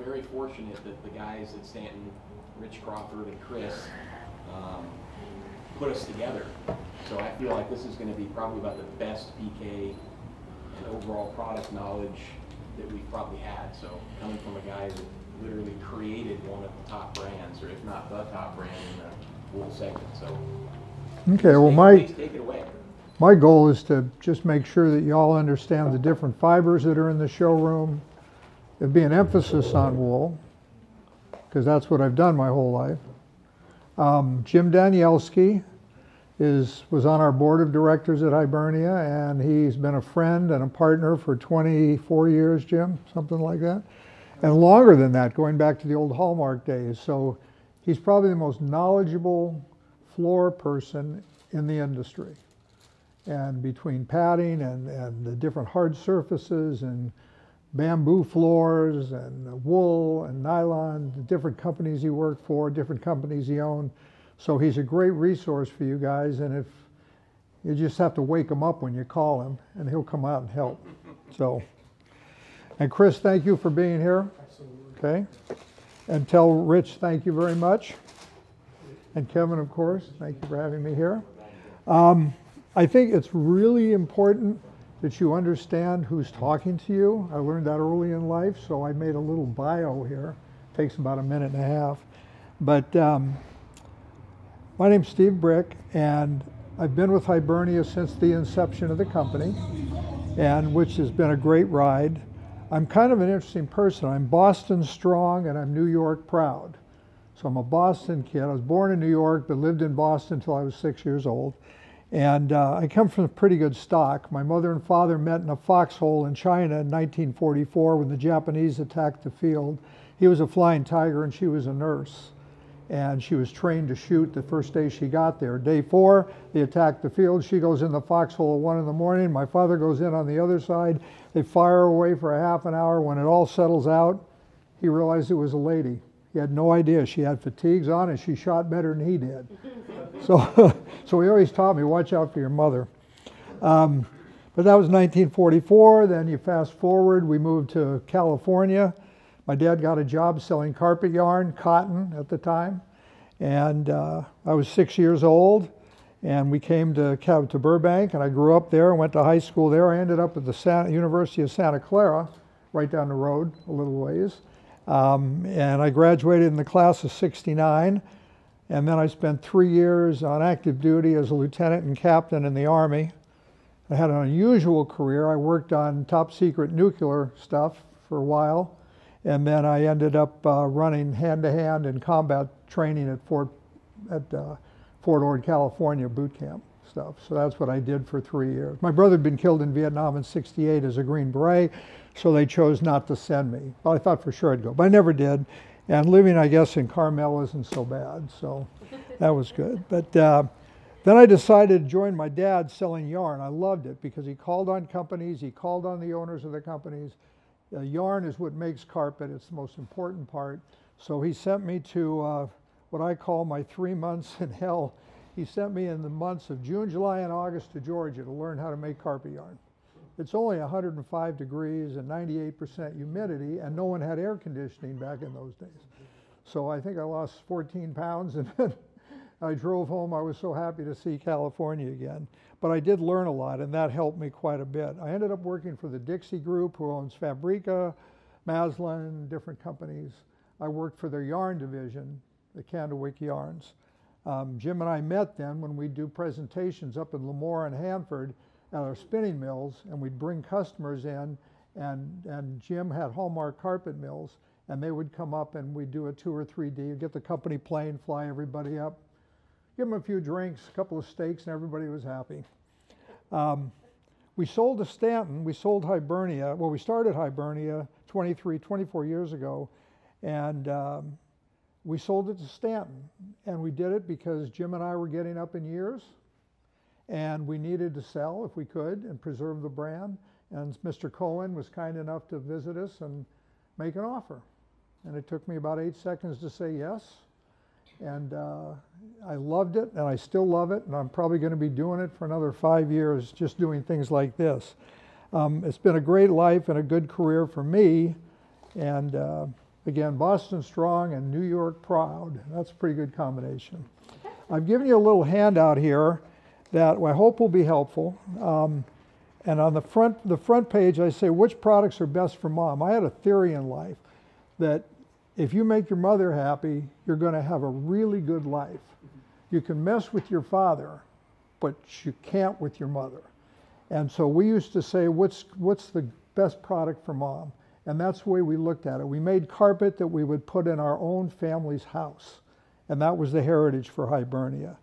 very fortunate that the guys at Stanton, Rich Crawford and Chris, put us together. So I feel like this is going to be probably about the best PK and overall product knowledge that we've probably had. So coming from a guy that literally created one of the top brands, or if not the top brand in the wool segment. So okay, well please take it away. My goal is to just make sure that you all understand the different fibers that are in the showroom. There'd be an emphasis on wool, because that's what I've done my whole life. Jim Danielski was on our board of directors at Hibernia, and he's been a friend and a partner for 24 years, Jim, something like that. And longer than that, going back to the old Hallmark days. So he's probably the most knowledgeable floor person in the industry. And between padding and the different hard surfaces and bamboo floors and wool and nylon, the different companies he worked for, different companies he owned. So he's a great resource for you guys, and if you just have to wake him up when you call him, and he'll come out and help. So, and Chris, thank you for being here. Absolutely. Okay. And tell Rich thank you very much. And Kevin, of course, thank you for having me here. I think it's really important that you understand who's talking to you. I learned that early in life, so I made a little bio here. It takes about a minute and a half. But my name's Steve Bric, and I've been with Hibernia since the inception of the company, and which has been a great ride. I'm kind of an interesting person. I'm Boston strong, and I'm New York proud. So I'm a Boston kid. I was born in New York, but lived in Boston until I was 6 years old. And I come from a pretty good stock. My mother and father met in a foxhole in China in 1944 when the Japanese attacked the field. He was a flying tiger and she was a nurse. And she was trained to shoot the first day she got there. Day 4, they attacked the field. She goes in the foxhole at 1 in the morning. My father goes in on the other side. They fire away for a half an hour. When it all settles out, he realized it was a lady. He had no idea. She had fatigues on and she shot better than he did. So he always taught me, watch out for your mother. But that was 1944. Then you fast forward, we moved to California. My dad got a job selling carpet yarn, cotton at the time. And I was 6 years old, and we came to Burbank, and I grew up there and went to high school there. I ended up at the University of Santa Clara, right down the road a little ways. And I graduated in the class of '69. And then I spent 3 years on active duty as a lieutenant and captain in the Army. I had an unusual career. I worked on top secret nuclear stuff for a while. And then I ended up running hand-to-hand in combat training at Fort Ord, California, boot camp stuff. So that's what I did for 3 years. My brother had been killed in Vietnam in '68 as a Green Beret, so they chose not to send me. Well, I thought for sure I'd go, but I never did. And living, I guess, in Carmel isn't so bad, so that was good. But then I decided to join my dad selling yarn. I loved it because he called on companies, he called on the owners of the companies. Yarn is what makes carpet, it's the most important part. So he sent me to what I call my 3 months in hell. He sent me in the months of June, July, and August to Georgia to learn how to make carpet yarn. It's only 105 degrees and 98% humidity, and no one had air conditioning back in those days. So I think I lost 14 pounds, and then I drove home. I was so happy to see California again. But I did learn a lot, and that helped me quite a bit. I ended up working for the Dixie Group, who owns Fabrica, Maslin, different companies. I worked for their yarn division, the Candlewick Yarns. Jim and I met then when we'd do presentations up in Lemoore and Hanford at our spinning mills, and we'd bring customers in, and Jim had Hallmark carpet mills, and they would come up and we'd do a 2 or 3D, get the company plane, fly everybody up, give them a few drinks, a couple of steaks, and everybody was happy. We sold to Stanton, we sold Hibernia, well, we started Hibernia 24 years ago, and we sold it to Stanton. And we did it because Jim and I were getting up in years, and we needed to sell if we could and preserve the brand. And Mr. Cohen was kind enough to visit us and make an offer. And it took me about 8 seconds to say yes. And I loved it, and I still love it, and I'm probably going to be doing it for another 5 years, just doing things like this. It's been a great life and a good career for me, and Again, Boston strong and New York proud. That's a pretty good combination. I've given you a little handout here that I hope will be helpful. And on the front page, I say, which products are best for mom? I had a theory in life that if you make your mother happy, you're going to have a really good life. You can mess with your father, but you can't with your mother. And so we used to say, what's the best product for mom? And that's the way we looked at it. We made carpet that we would put in our own family's house. And that was the heritage for Hibernia.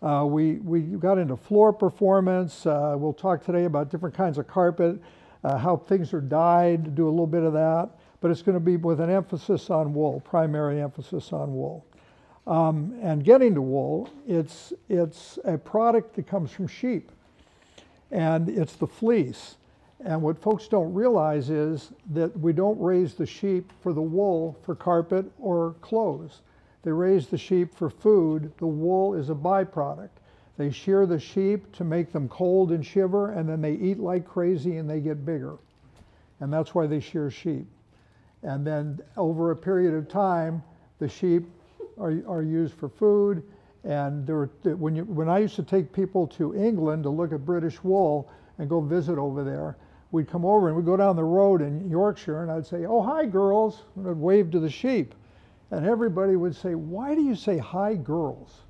We got into floor performance. We'll talk today about different kinds of carpet, how things are dyed, do a little bit of that. But it's going to be with an emphasis on wool, primary emphasis on wool. And getting to wool, it's a product that comes from sheep. And it's the fleece. And what folks don't realize is that we don't raise the sheep for the wool for carpet or clothes. They raise the sheep for food. The wool is a byproduct. They shear the sheep to make them cold and shiver, and then they eat like crazy and they get bigger. And that's why they shear sheep. And then over a period of time, the sheep are used for food. And when I used to take people to England to look at British wool and go visit over there, we'd come over and we'd go down the road in Yorkshire and I'd say, "Oh, hi girls," and I'd wave to the sheep. And everybody would say, "Why do you say hi girls?"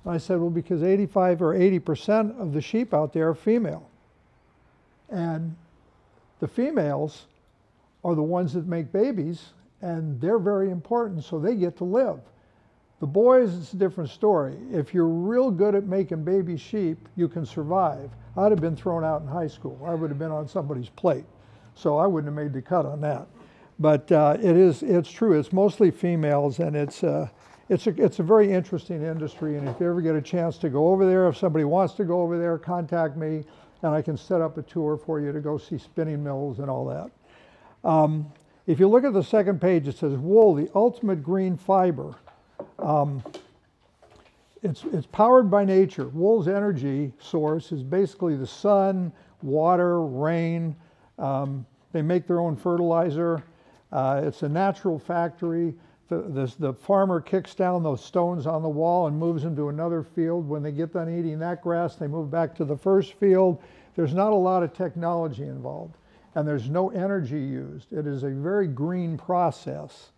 And I said, "Well, because 85 or 80% of the sheep out there are female. And the females are the ones that make babies, and they're very important, so they get to live. The boys, it's a different story. If you're real good at making baby sheep, you can survive." I'd have been thrown out in high school. I would have been on somebody's plate. So I wouldn't have made the cut on that. But it's true. It's mostly females, and it's a very interesting industry. And if you ever get a chance to go over there, if somebody wants to go over there, contact me, and I can set up a tour for you to go see spinning mills and all that. If you look at the second page, it says wool, the ultimate green fiber. It's powered by nature. Wool's energy source is basically the sun, water, rain. They make their own fertilizer. It's a natural factory. The farmer kicks down those stones on the wall and moves them to another field. When they get done eating that grass, they move back to the first field. There's not a lot of technology involved, and there's no energy used. It is a very green process.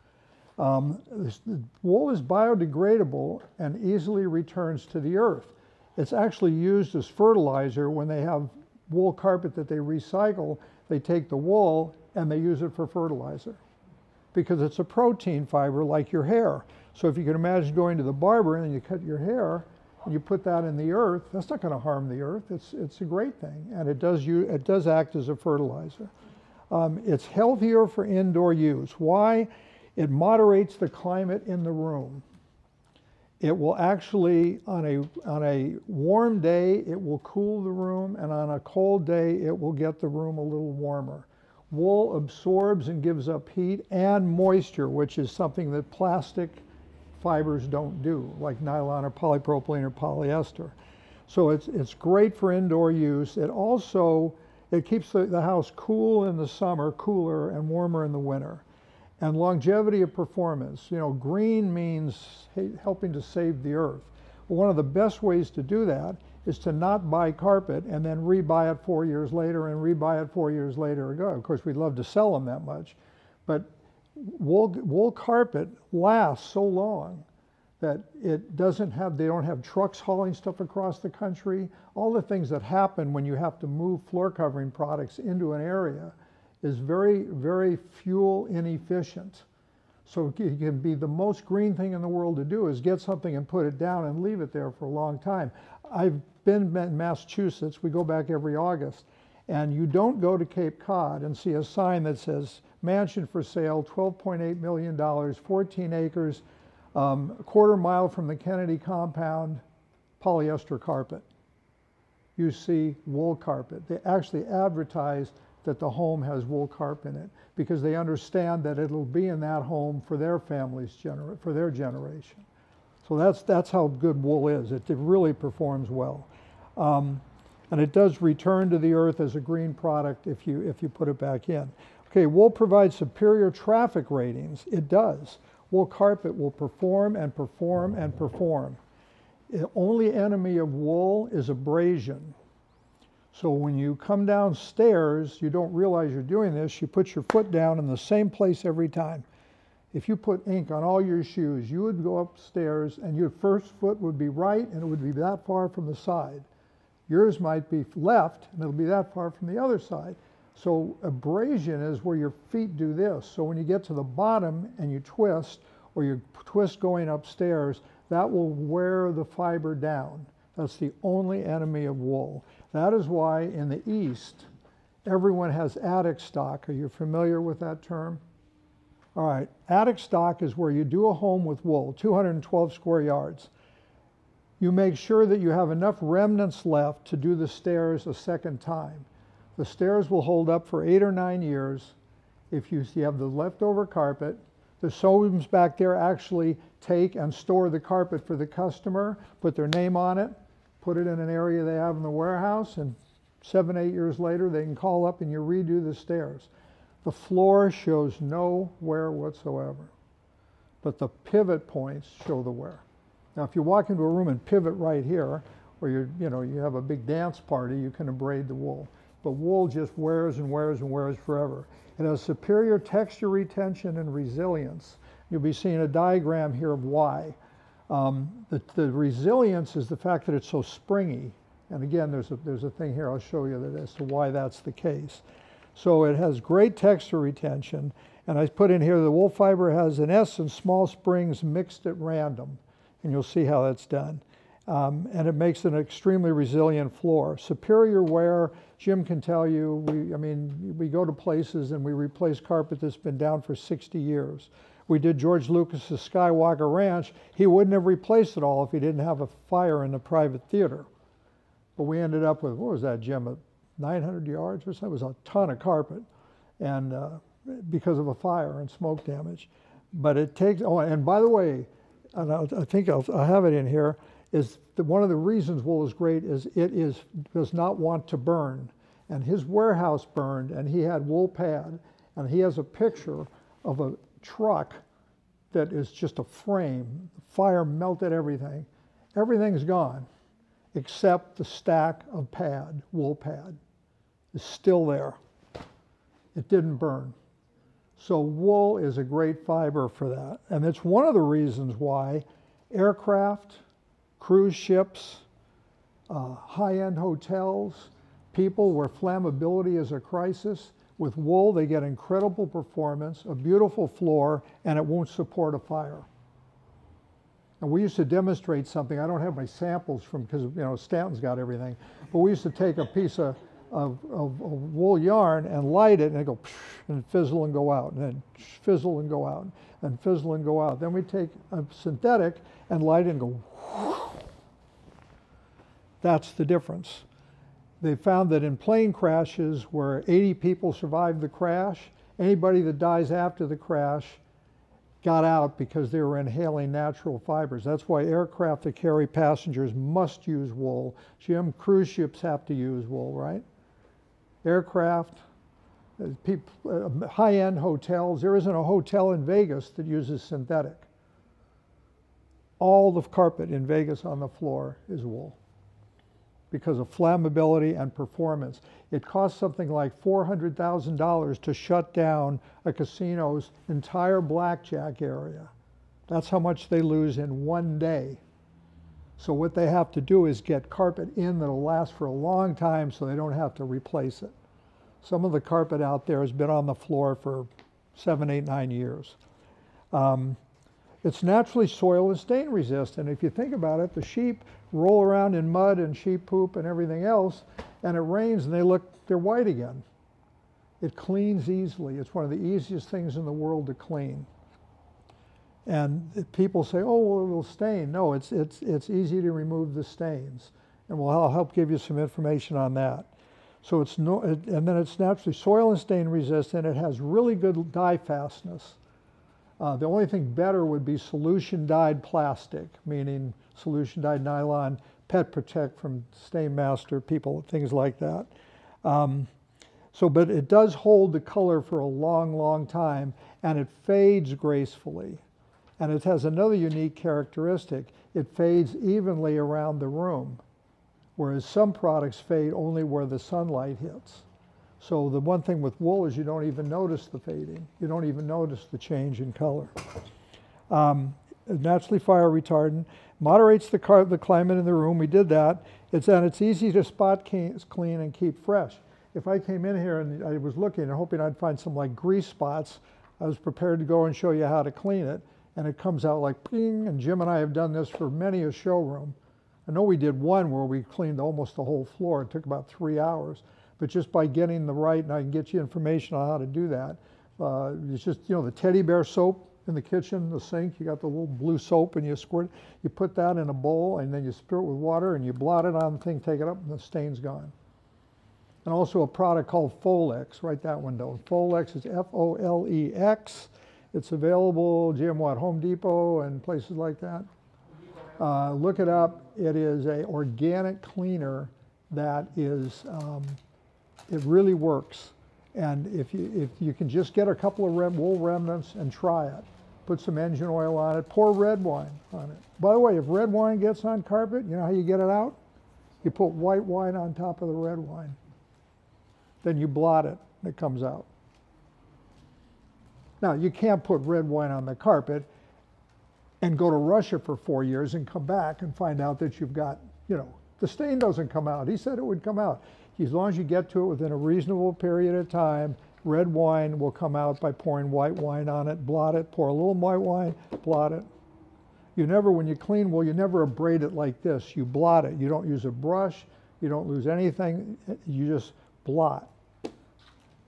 Wool is biodegradable and easily returns to the earth. It's actually used as fertilizer when they have wool carpet that they recycle. They take the wool and they use it for fertilizer because it's a protein fiber like your hair. So if you can imagine going to the barber and you cut your hair and you put that in the earth, that's not going to harm the earth. It's a great thing, and it does act as a fertilizer. It's healthier for indoor use. Why? It moderates the climate in the room. It will actually, on a warm day, it will cool the room, and on a cold day, it will get the room a little warmer. Wool absorbs and gives up heat and moisture, which is something that plastic fibers don't do, like nylon or polypropylene or polyester. So it's great for indoor use. It keeps the house cool in the summer, cooler, and warmer in the winter. And longevity of performance. Green means helping to save the earth. Well, one of the best ways to do that is to not buy carpet and then rebuy it 4 years later and rebuy it 4 years later ago. Of course, we'd love to sell them that much, but wool carpet lasts so long that they don't have trucks hauling stuff across the country. All the things that happen when you have to move floor covering products into an area is very, very fuel inefficient. So it can be the most green thing in the world to do is get something and put it down and leave it there for a long time. I've been in Massachusetts, we go back every August, and you don't go to Cape Cod and see a sign that says mansion for sale, $12.8 million, 14 acres, a quarter mile from the Kennedy compound, polyester carpet. You see wool carpet. They actually advertise that the home has wool carpet in it because they understand that it'll be in that home for their families, for their generation. So that's how good wool is. It really performs well. And it does return to the earth as a green product if you put it back in. Okay, wool provides superior traffic ratings. It does. Wool carpet will perform and perform and perform. The only enemy of wool is abrasion. So when you come downstairs, you don't realize you're doing this. You put your foot down in the same place every time. If you put ink on all your shoes, you would go upstairs and your first foot would be right and it would be that far from the side. Yours might be left and it'll be that far from the other side. So abrasion is where your feet do this. So when you get to the bottom and you twist, or you twist going upstairs, that will wear the fiber down. That's the only enemy of wool. That is why in the East, everyone has attic stock. Are you familiar with that term? All right, attic stock is where you do a home with wool, 212 square yards. You make sure that you have enough remnants left to do the stairs a second time. The stairs will hold up for 8 or 9 years if you have the leftover carpet. The showrooms back there actually take and store the carpet for the customer, put their name on it, put it in an area they have in the warehouse, and 7, 8 years later they can call up and you redo the stairs. The floor shows no wear whatsoever, but the pivot points show the wear. Now if you walk into a room and pivot right here, or you have a big dance party, you can abrade the wool. But wool just wears and wears and wears forever. It has superior texture retention and resilience. You'll be seeing a diagram here of why. The resilience is the fact that it's so springy. And again, there's a thing here I'll show you that as to why that's the case. So it has great texture retention. And I put in here the wool fiber has in essence small springs mixed at random. And you'll see how that's done. And it makes an extremely resilient floor. Superior wear, Jim can tell you, we go to places and we replace carpet that's been down for 60 years. We did George Lucas's Skywalker Ranch. He wouldn't have replaced it all if he didn't have a fire in the private theater. But we ended up with, what was that, Jim, 900 yards or something? It was a ton of carpet, and because of a fire and smoke damage. But it takes, oh, and by the way, and I think I'll have it in here, is that one of the reasons wool is great is does not want to burn. And his warehouse burned, and he had wool pad, and he has a picture of a truck that is just a frame. The fire melted everything. Everything's gone, except the stack of pad, wool pad, is still there. It didn't burn. So wool is a great fiber for that. And it's one of the reasons why aircraft, cruise ships, high-end hotels, people where flammability is a crisis, with wool they get incredible performance, a beautiful floor, and it won't support a fire. And we used to demonstrate something. I don't have my samples because Stanton's got everything, but we used to take a piece of wool yarn and light it, and it go and fizzle and go out, and then fizzle and go out, and fizzle and go out. Then we take a synthetic and light it and go. That's the difference. They found that in plane crashes where 80 people survived the crash, anybody that dies after the crash got out because they were inhaling natural fibers. That's why aircraft that carry passengers must use wool. Jim, cruise ships have to use wool, right? Aircraft, high-end hotels. There isn't a hotel in Vegas that uses synthetic. All the carpet in Vegas on the floor is wool because of flammability and performance. It costs something like $400,000 to shut down a casino's entire blackjack area. That's how much they lose in one day. So what they have to do is get carpet in that'll last for a long time so they don't have to replace it. Some of the carpet out there has been on the floor for 7, 8, 9 years. It's naturally soil and stain resistant. If you think about it, the sheep roll around in mud and sheep poop and everything else, and it rains and they're white again. It cleans easily. It's one of the easiest things in the world to clean. And people say, oh, well, it will stain. No, it's easy to remove the stains. And I'll help give you some information on that. So and then it's naturally soil and stain resistant. It has really good dye fastness. The only thing better would be solution dyed plastic, meaning solution dyed nylon, Pet Protect from Stain Master, things like that. So, but it does hold the color for a long, long time, and it fades gracefully. And it has another unique characteristic. It fades evenly around the room, whereas some products fade only where the sunlight hits. So the one thing with wool is you don't even notice the fading. You don't even notice the change in color. Naturally fire retardant, moderates the climate in the room. We did that. It's easy to spot clean and keep fresh. If I came in here and I was looking and hoping I'd find some like grease spots, I was prepared to go and show you how to clean it, and it comes out like ping, and Jim and I have done this for many a showroom. I know we did one where we cleaned almost the whole floor. It took about 3 hours, but just by getting the right, and I can get you information on how to do that. It's just, you know, the teddy bear soap in the kitchen, the sink, you got the little blue soap and you squirt it. You put that in a bowl and then you stir it with water and you blot it on the thing, take it up, and the stain's gone. And also a product called Folex, write that one down. Folex is F-O-L-E-X. It's available, Jim, what, Home Depot and places like that. Look it up. It is an organic cleaner that is, it really works. And if you can just get a couple of wool remnants and try it, put some engine oil on it, pour red wine on it. By the way, if red wine gets on carpet, you know how you get it out? You put white wine on top of the red wine. Then you blot it, and it comes out. Now, you can't put red wine on the carpet and go to Russia for 4 years and come back and find out that you've got, you know, the stain doesn't come out. He said it would come out. As long as you get to it within a reasonable period of time, red wine will come out by pouring white wine on it, blot it, pour a little white wine, blot it. You never, when you clean wool, you never abrade it like this. You blot it. You don't use a brush. You don't lose anything. You just blot.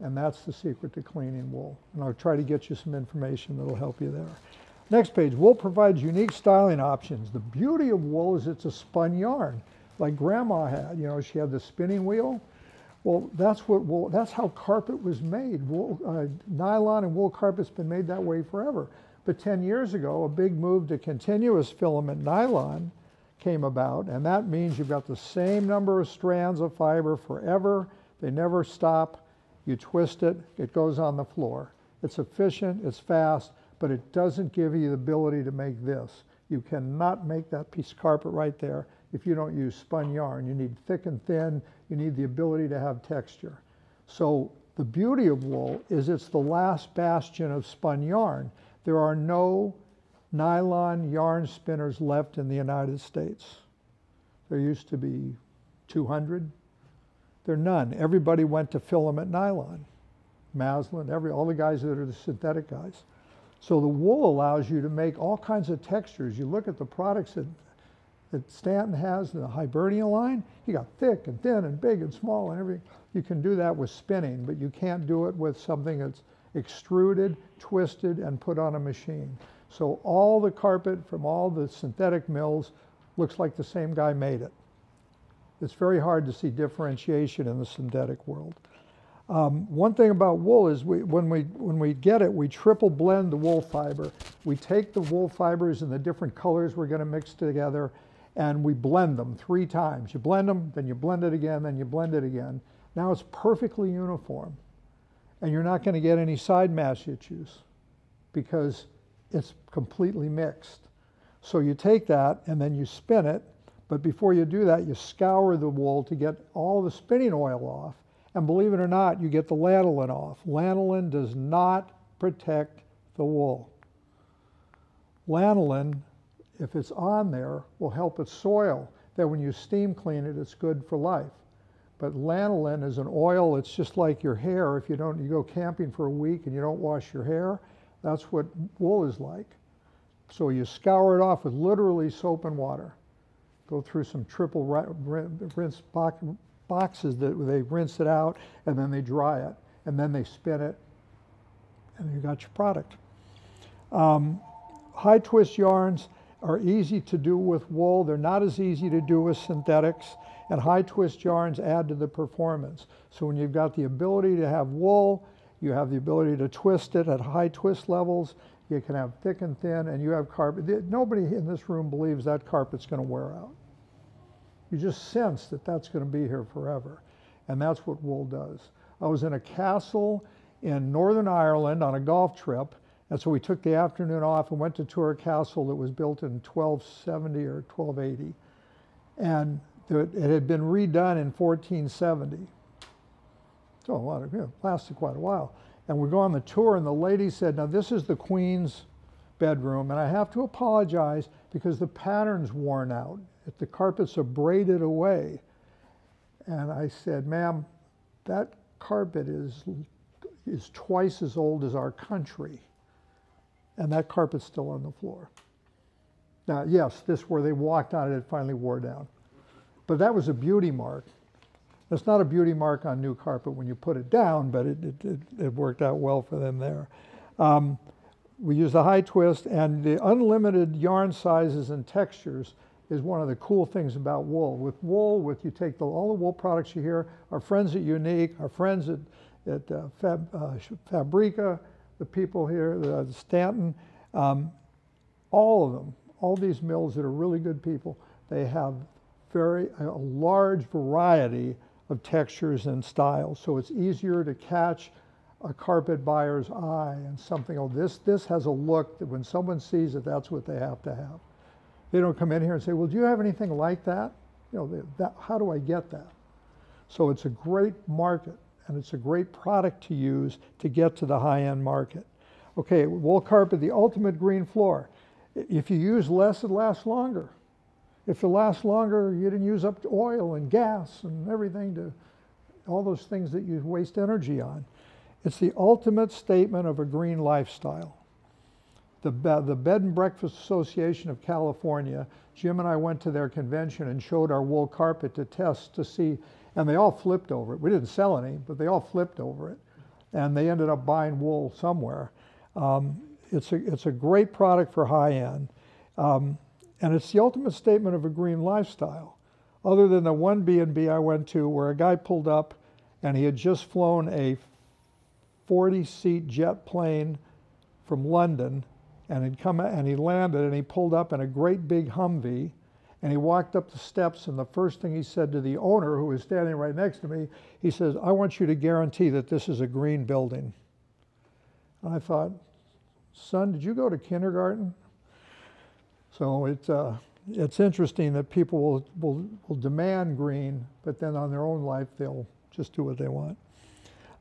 And that's the secret to cleaning wool. And I'll try to get you some information that'll help you there. Next page, wool provides unique styling options. The beauty of wool is it's a spun yarn, like Grandma had. You know, she had the spinning wheel. Well, that's what wool, that's how carpet was made. Wool, nylon and wool carpet's been made that way forever. But 10 years ago, a big move to continuous filament nylon came about, and that means you've got the same number of strands of fiber forever. They never stop. You twist it, it goes on the floor. It's efficient, it's fast, but it doesn't give you the ability to make this. You cannot make that piece of carpet right there if you don't use spun yarn. You need thick and thin. You need the ability to have texture. So the beauty of wool is it's the last bastion of spun yarn. There are no nylon yarn spinners left in the United States. There used to be 200. There are none. Everybody went to filament nylon. Maslin, all the guys that are the synthetic guys. So the wool allows you to make all kinds of textures. You look at the products that Stanton has, the Hibernia line, you got thick and thin and big and small and everything. You can do that with spinning, but you can't do it with something that's extruded, twisted, and put on a machine. So all the carpet from all the synthetic mills looks like the same guy made it. It's very hard to see differentiation in the synthetic world. One thing about wool is when we get it, we triple blend the wool fiber. We take the wool fibers in the different colors we're going to mix together, and we blend them 3 times. You blend them, then you blend it again, then you blend it again. Now it's perfectly uniform, and you're not going to get any side mash issues because it's completely mixed. So you take that and then you spin it, but before you do that, you scour the wool to get all the spinning oil off. And believe it or not, you get the lanolin off. Lanolin does not protect the wool. Lanolin, if it's on there, will help it soil. That when you steam clean it, it's good for life. But lanolin is an oil, it's just like your hair. If you go camping for a week and you don't wash your hair, that's what wool is like. So you scour it off with literally soap and water. Go through some triple rinse boxes that they rinse it out, and then they dry it, and then they spin it, and you got your product. High twist yarns are easy to do with wool. They're not as easy to do with synthetics, and high twist yarns add to the performance. So when you've got the ability to have wool, you have the ability to twist it at high twist levels, you can have thick and thin, and you have carpet. Nobody in this room believes that carpet's going to wear out. You just sense that that's going to be here forever. And that's what wool does. I was in a castle in Northern Ireland on a golf trip, and so we took the afternoon off and went to tour a castle that was built in 1270 or 1280. And it had been redone in 1470. So a lot of, lasted quite a while. And we go on the tour, and the lady said, now this is the Queen's bedroom, and I have to apologize because the pattern's worn out. The carpets are braided away. And I said, ma'am, that carpet is twice as old as our country. And that carpet's still on the floor. Now, yes, this where they walked on it, it finally wore down. But that was a beauty mark. It's not a beauty mark on new carpet when you put it down, but it worked out well for them there. We use the high twist, and the unlimited yarn sizes and textures is one of the cool things about wool. With wool, you take all the wool products you hear, our friends at Unique, our friends at Fabrica, the people here, the Stanton, all of them, all these mills that are really good people, they have a large variety of textures and styles. So it's easier to catch a carpet buyer's eye and something, oh, this has a look that when someone sees it, that's what they have to have. They don't come in here and say, well, do you have anything like that? How do I get that? So it's a great market, and it's a great product to use to get to the high-end market. Okay, wool carpet, the ultimate green floor. If you use less, it lasts longer. If it lasts longer, you didn't use up oil and gas and everything all those things that you waste energy on. It's the ultimate statement of a green lifestyle. The Bed and Breakfast Association of California, Jim and I went to their convention and showed our wool carpet to test to see, and they all flipped over it. We didn't sell any, but they all flipped over it. And they ended up buying wool somewhere. It's a great product for high end. And it's the ultimate statement of a green lifestyle. Other than the one B&B I went to where a guy pulled up and he had just flown a 40-seat jet plane from London, and he landed and he pulled up in a great big Humvee, and he walked up the steps, and the first thing he said to the owner, who was standing right next to me, he says, I want you to guarantee that this is a green building. And I thought, son, did you go to kindergarten? So it's interesting that people will demand green, but then on their own life, they'll just do what they want.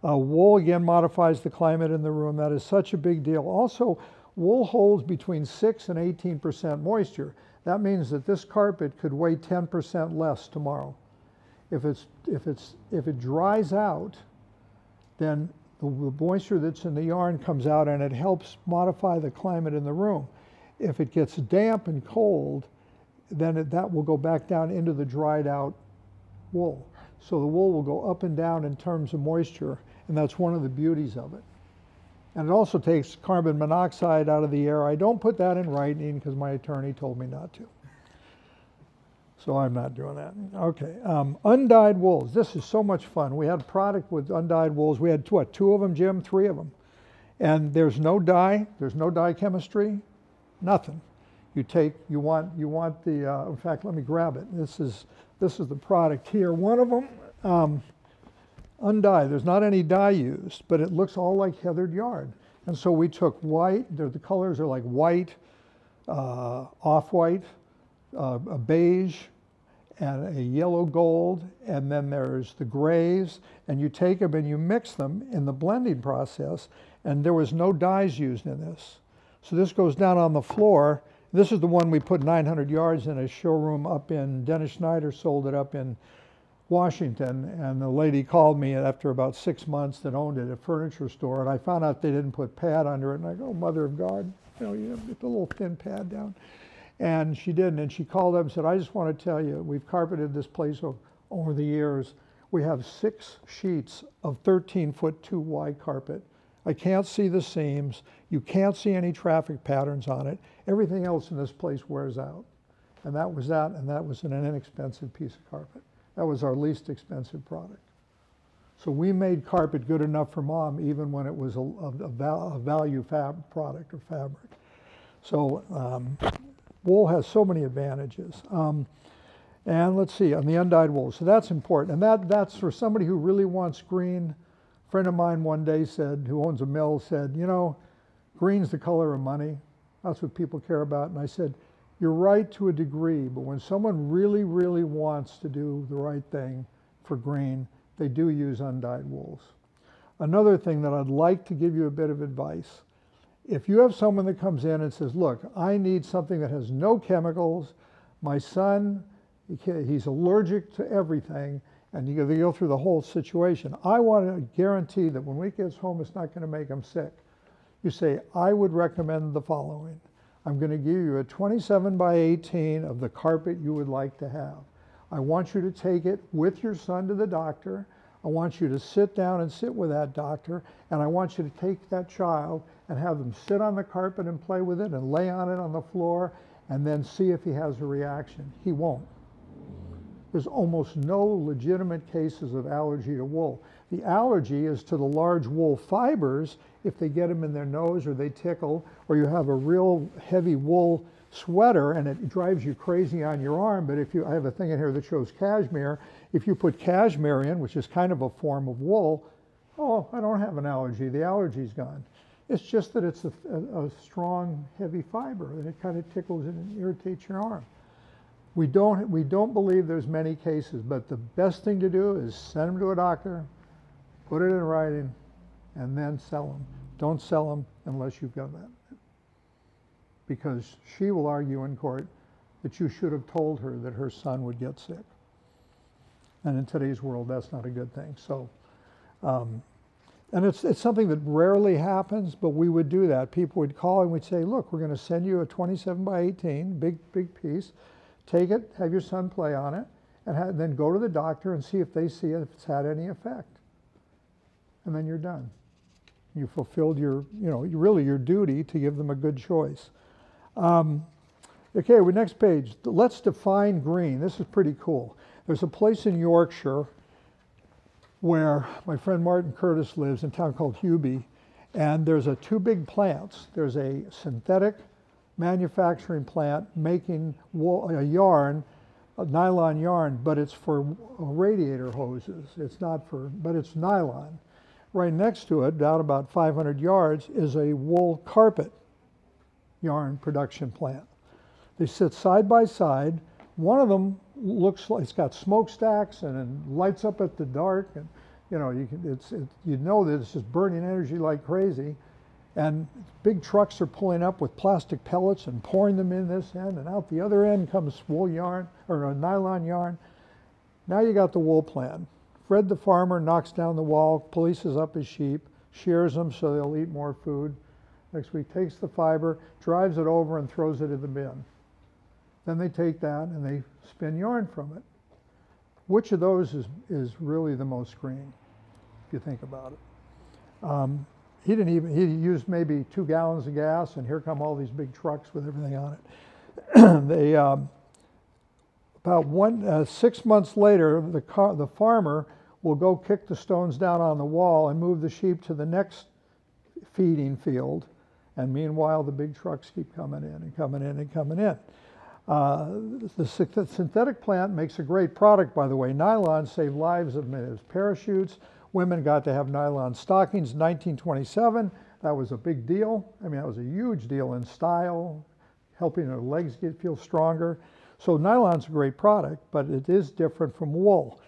Wool, again, modifies the climate in the room. That is such a big deal. Also, wool holds between 6 and 18% moisture. That means that this carpet could weigh 10% less tomorrow. If it dries out, then the moisture that's in the yarn comes out, and it helps modify the climate in the room. If it gets damp and cold, then that will go back down into the dried out wool. So the wool will go up and down in terms of moisture, and that's one of the beauties of it. And it also takes carbon monoxide out of the air. I don't put that in writing because my attorney told me not to. So I'm not doing that. Okay, undyed wolves. This is so much fun. We had a product with undyed wolves. We had, what, 2 of them, Jim? 3 of them. And there's no dye. There's no dye chemistry. Nothing. You want the, in fact, let me grab it. This is the product here. One of them, undyed. There's not any dye used, but it looks all like heathered yarn. And so we took white. The colors are like white, off-white, a beige, and a yellow gold, and then there's the grays, and you take them and you mix them in the blending process, and there was no dyes used in this. So this goes down on the floor. This is the one we put 900 yards in a showroom up in, Dennis Schneider sold it up in Washington, and the lady called me after about 6 months that owned it, a furniture store, and I found out they didn't put pad under it, and I go, Mother of God, you put a little thin pad down. And she didn't, and she called up and said, I just want to tell you, we've carpeted this place over the years. We have 6 sheets of 13-foot 2 wide carpet. I can't see the seams. You can't see any traffic patterns on it. Everything else in this place wears out. And that was that, and that was an inexpensive piece of carpet. That was our least expensive product. So we made carpet good enough for Mom even when it was a value product or fabric. So wool has so many advantages. And let's see, on the undyed wool. So that's important. And that's for somebody who really wants green. A friend of mine one day said, who owns a mill, said, you know, green's the color of money. That's what people care about. And I said, you're right to a degree, but when someone really, really wants to do the right thing for green, they do use Undyed Wolves. Another thing that I'd like to give you a bit of advice. If you have someone that comes in and says, look, I need something that has no chemicals, my son, he's allergic to everything, and you go through the whole situation. I want to guarantee that when he gets home, it's not going to make him sick. You say, I would recommend the following. I'm going to give you a 27 by 18 of the carpet you would like to have. I want you to take it with your son to the doctor. I want you to sit down and sit with that doctor, and I want you to take that child and have them sit on the carpet and play with it and lay on it on the floor and then see if he has a reaction. He won't. There's almost no legitimate cases of allergy to wool. The allergy is to the large wool fibers if they get them in their nose or they tickle, or you have a real heavy wool sweater and it drives you crazy on your arm. But if you, I have a thing in here that shows cashmere. If you put cashmere in, which is kind of a form of wool, oh, I don't have an allergy. The allergy's gone. It's just that it's a strong, heavy fiber, and it kind of tickles and irritates your arm. We don't believe there's many cases, but the best thing to do is send them to a doctor, put it in writing, and then sell them. Don't sell them unless you've got that. Because she will argue in court that you should have told her that her son would get sick. And in today's world, that's not a good thing. So, and it's something that rarely happens, but we would do that. People would call and we'd say, look, we're going to send you a 27 by 18, big piece. Take it, have your son play on it, and then go to the doctor and see if they see if it's had any effect. And then you're done. You fulfilled your, really your duty to give them a good choice. Okay, next page. Let's define green. This is pretty cool. There's a place in Yorkshire where my friend Martin Curtis lives, in a town called Hubie, and there's two big plants. There's a synthetic manufacturing plant making wool, a yarn, a nylon yarn, but it's for radiator hoses. It's not for, but it's nylon. Right next to it, down about 500 yards, is a wool carpet yarn production plant. They sit side by side. One of them looks like it's got smokestacks and it lights up at the dark, and you know that it's just burning energy like crazy. And big trucks are pulling up with plastic pellets and pouring them in this end, and out the other end comes wool yarn, or a nylon yarn. Now you got the wool plant. Fred the farmer knocks down the wall, polices up his sheep, shears them so they'll eat more food. Next week takes the fiber, drives it over and throws it in the bin. Then they take that and they spin yarn from it. Which of those is really the most green, if you think about it? He used maybe 2 gallons of gas, and here come all these big trucks with everything on it. They, about 6 months later, the farmer will go kick the stones down on the wall and move the sheep to the next feeding field. And meanwhile, the big trucks keep coming in and coming in and coming in. The synthetic plant makes a great product, by the way. Nylon saved lives of men. As parachutes, women got to have nylon stockings in 1927. That was a big deal. I mean, that was a huge deal in style, helping their legs feel stronger. So nylon's a great product, but it is different from wool.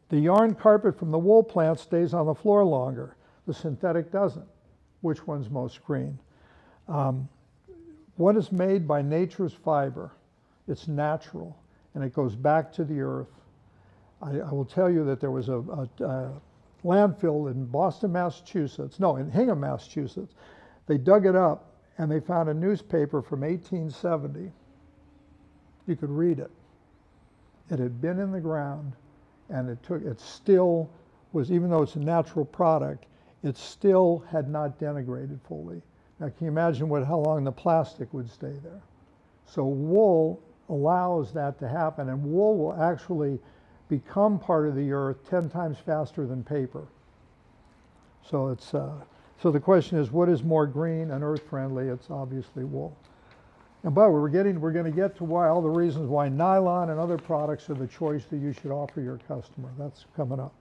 The yarn carpet from the wool plant stays on the floor longer. The synthetic doesn't. Which one's most green? What is made by nature's fiber? It's natural, and it goes back to the earth. I will tell you that there was a landfill in Boston, Massachusetts, no, in Hingham, Massachusetts. They dug it up, and they found a newspaper from 1870. You could read it. It had been in the ground, and it still was, even though it's a natural product, it still had not denigrated fully. Now, can you imagine how long the plastic would stay there? So wool allows that to happen, and wool will actually become part of the earth 10 times faster than paper. So it's so the question is, what is more green and earth-friendly? It's obviously wool. And but we're going to get to all the reasons why nylon and other products are the choice that you should offer your customer. That's coming up.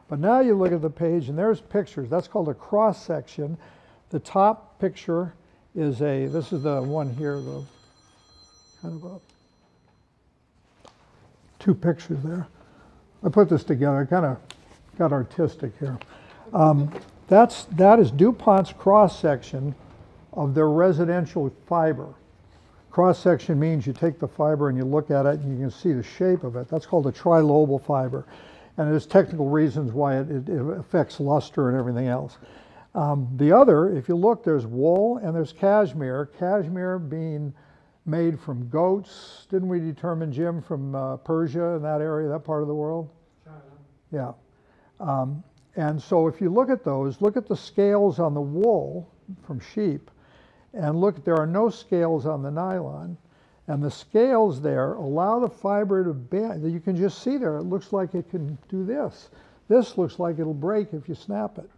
But now you look at the page and there's pictures. That's called a cross section. The top picture is this is the one here, the kind of two pictures there. I put this together, I kind of got artistic here. That is DuPont's cross section of their residential fiber. Cross section means you take the fiber and you look at it and you can see the shape of it. That's called a trilobal fiber. And there's technical reasons why it affects luster and everything else. The other, if you look, there's wool and there's cashmere. Cashmere being made from goats. Didn't we determine, Jim, from Persia and that area, that part of the world? China. Yeah. And so if you look at those, look at the scales on the wool from sheep, and look, there are no scales on the nylon. And the scales there allow the fiber to bend. You can just see there, it looks like it can do this. This looks like it'll break if you snap it.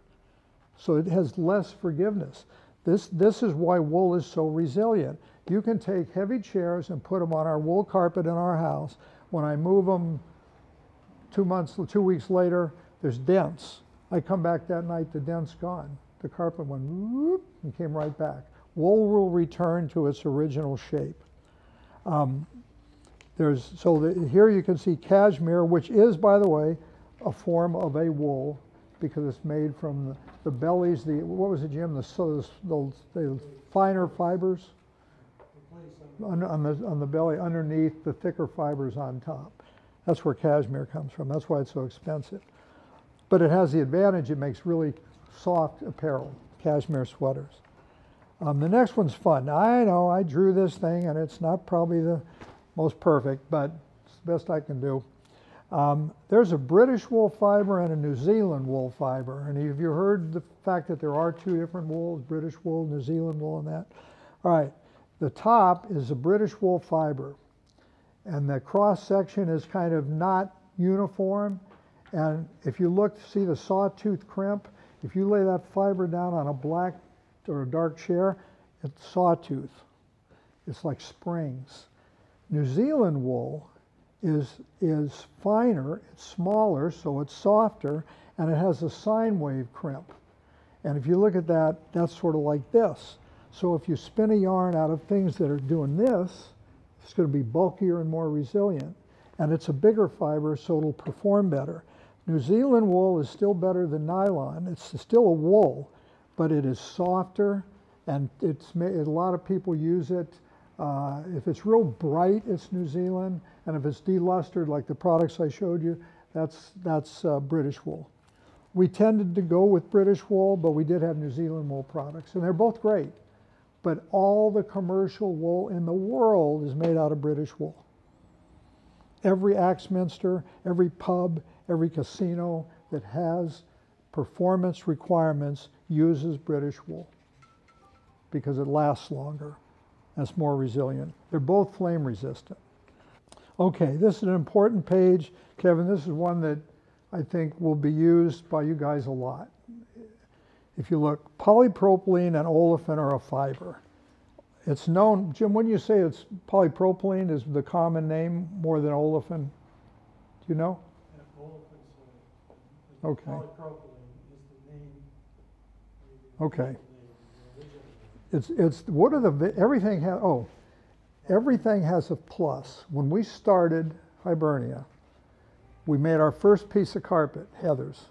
So it has less forgiveness. This is why wool is so resilient. You can take heavy chairs and put them on our wool carpet in our house. When I move them 2 weeks later, there's dents. I come back that night, the dent's gone. The carpet went whoop and came right back. Wool will return to its original shape. Here you can see cashmere, which is, by the way, a form of a wool because it's made from the bellies, what was it, Jim? The finer fibers on the belly, underneath the thicker fibers on top. That's where cashmere comes from. That's why it's so expensive. But it has the advantage, it makes really soft apparel, cashmere sweaters. The next one's fun. Now, I know I drew this thing and it's not probably the most perfect, but it's the best I can do. There's a British wool fiber and a New Zealand wool fiber. And have you heard the fact that there are two different wools, British wool, New Zealand wool, and that? All right, the top is a British wool fiber. And the cross section is kind of not uniform. And if you look, see the Sawtooth Crimp, if you lay that fiber down on a black or a dark chair, it's sawtooth. It's like springs. New Zealand wool is finer, it's smaller, so it's softer, and it has a sine wave crimp. And if you look at that, that's sort of like this. So if you spin a yarn out of things that are doing this, it's going to be bulkier and more resilient. And it's a bigger fiber, so it'll perform better. New Zealand wool is still better than nylon. It's still a wool, but it is softer, and a lot of people use it. If it's real bright, it's New Zealand, and if it's delustered, like the products I showed you, that's British wool. We tended to go with British wool, but we did have New Zealand wool products, and they're both great. But all the commercial wool in the world is made out of British wool. Every Axminster, every pub, every casino that has performance requirements uses British wool because it lasts longer. It's more resilient. They're both flame resistant. Okay, this is an important page. Kevin, this is one that I think will be used by you guys a lot. If you look, polypropylene and olefin are a fiber. It's known, Jim, when you say it's polypropylene is the common name more than olefin, do you know? Yeah, olefin, okay. Polypropylene is the name. Okay. It's what are the, everything has a plus. When we started Hibernia, we made our first piece of carpet, Heather's.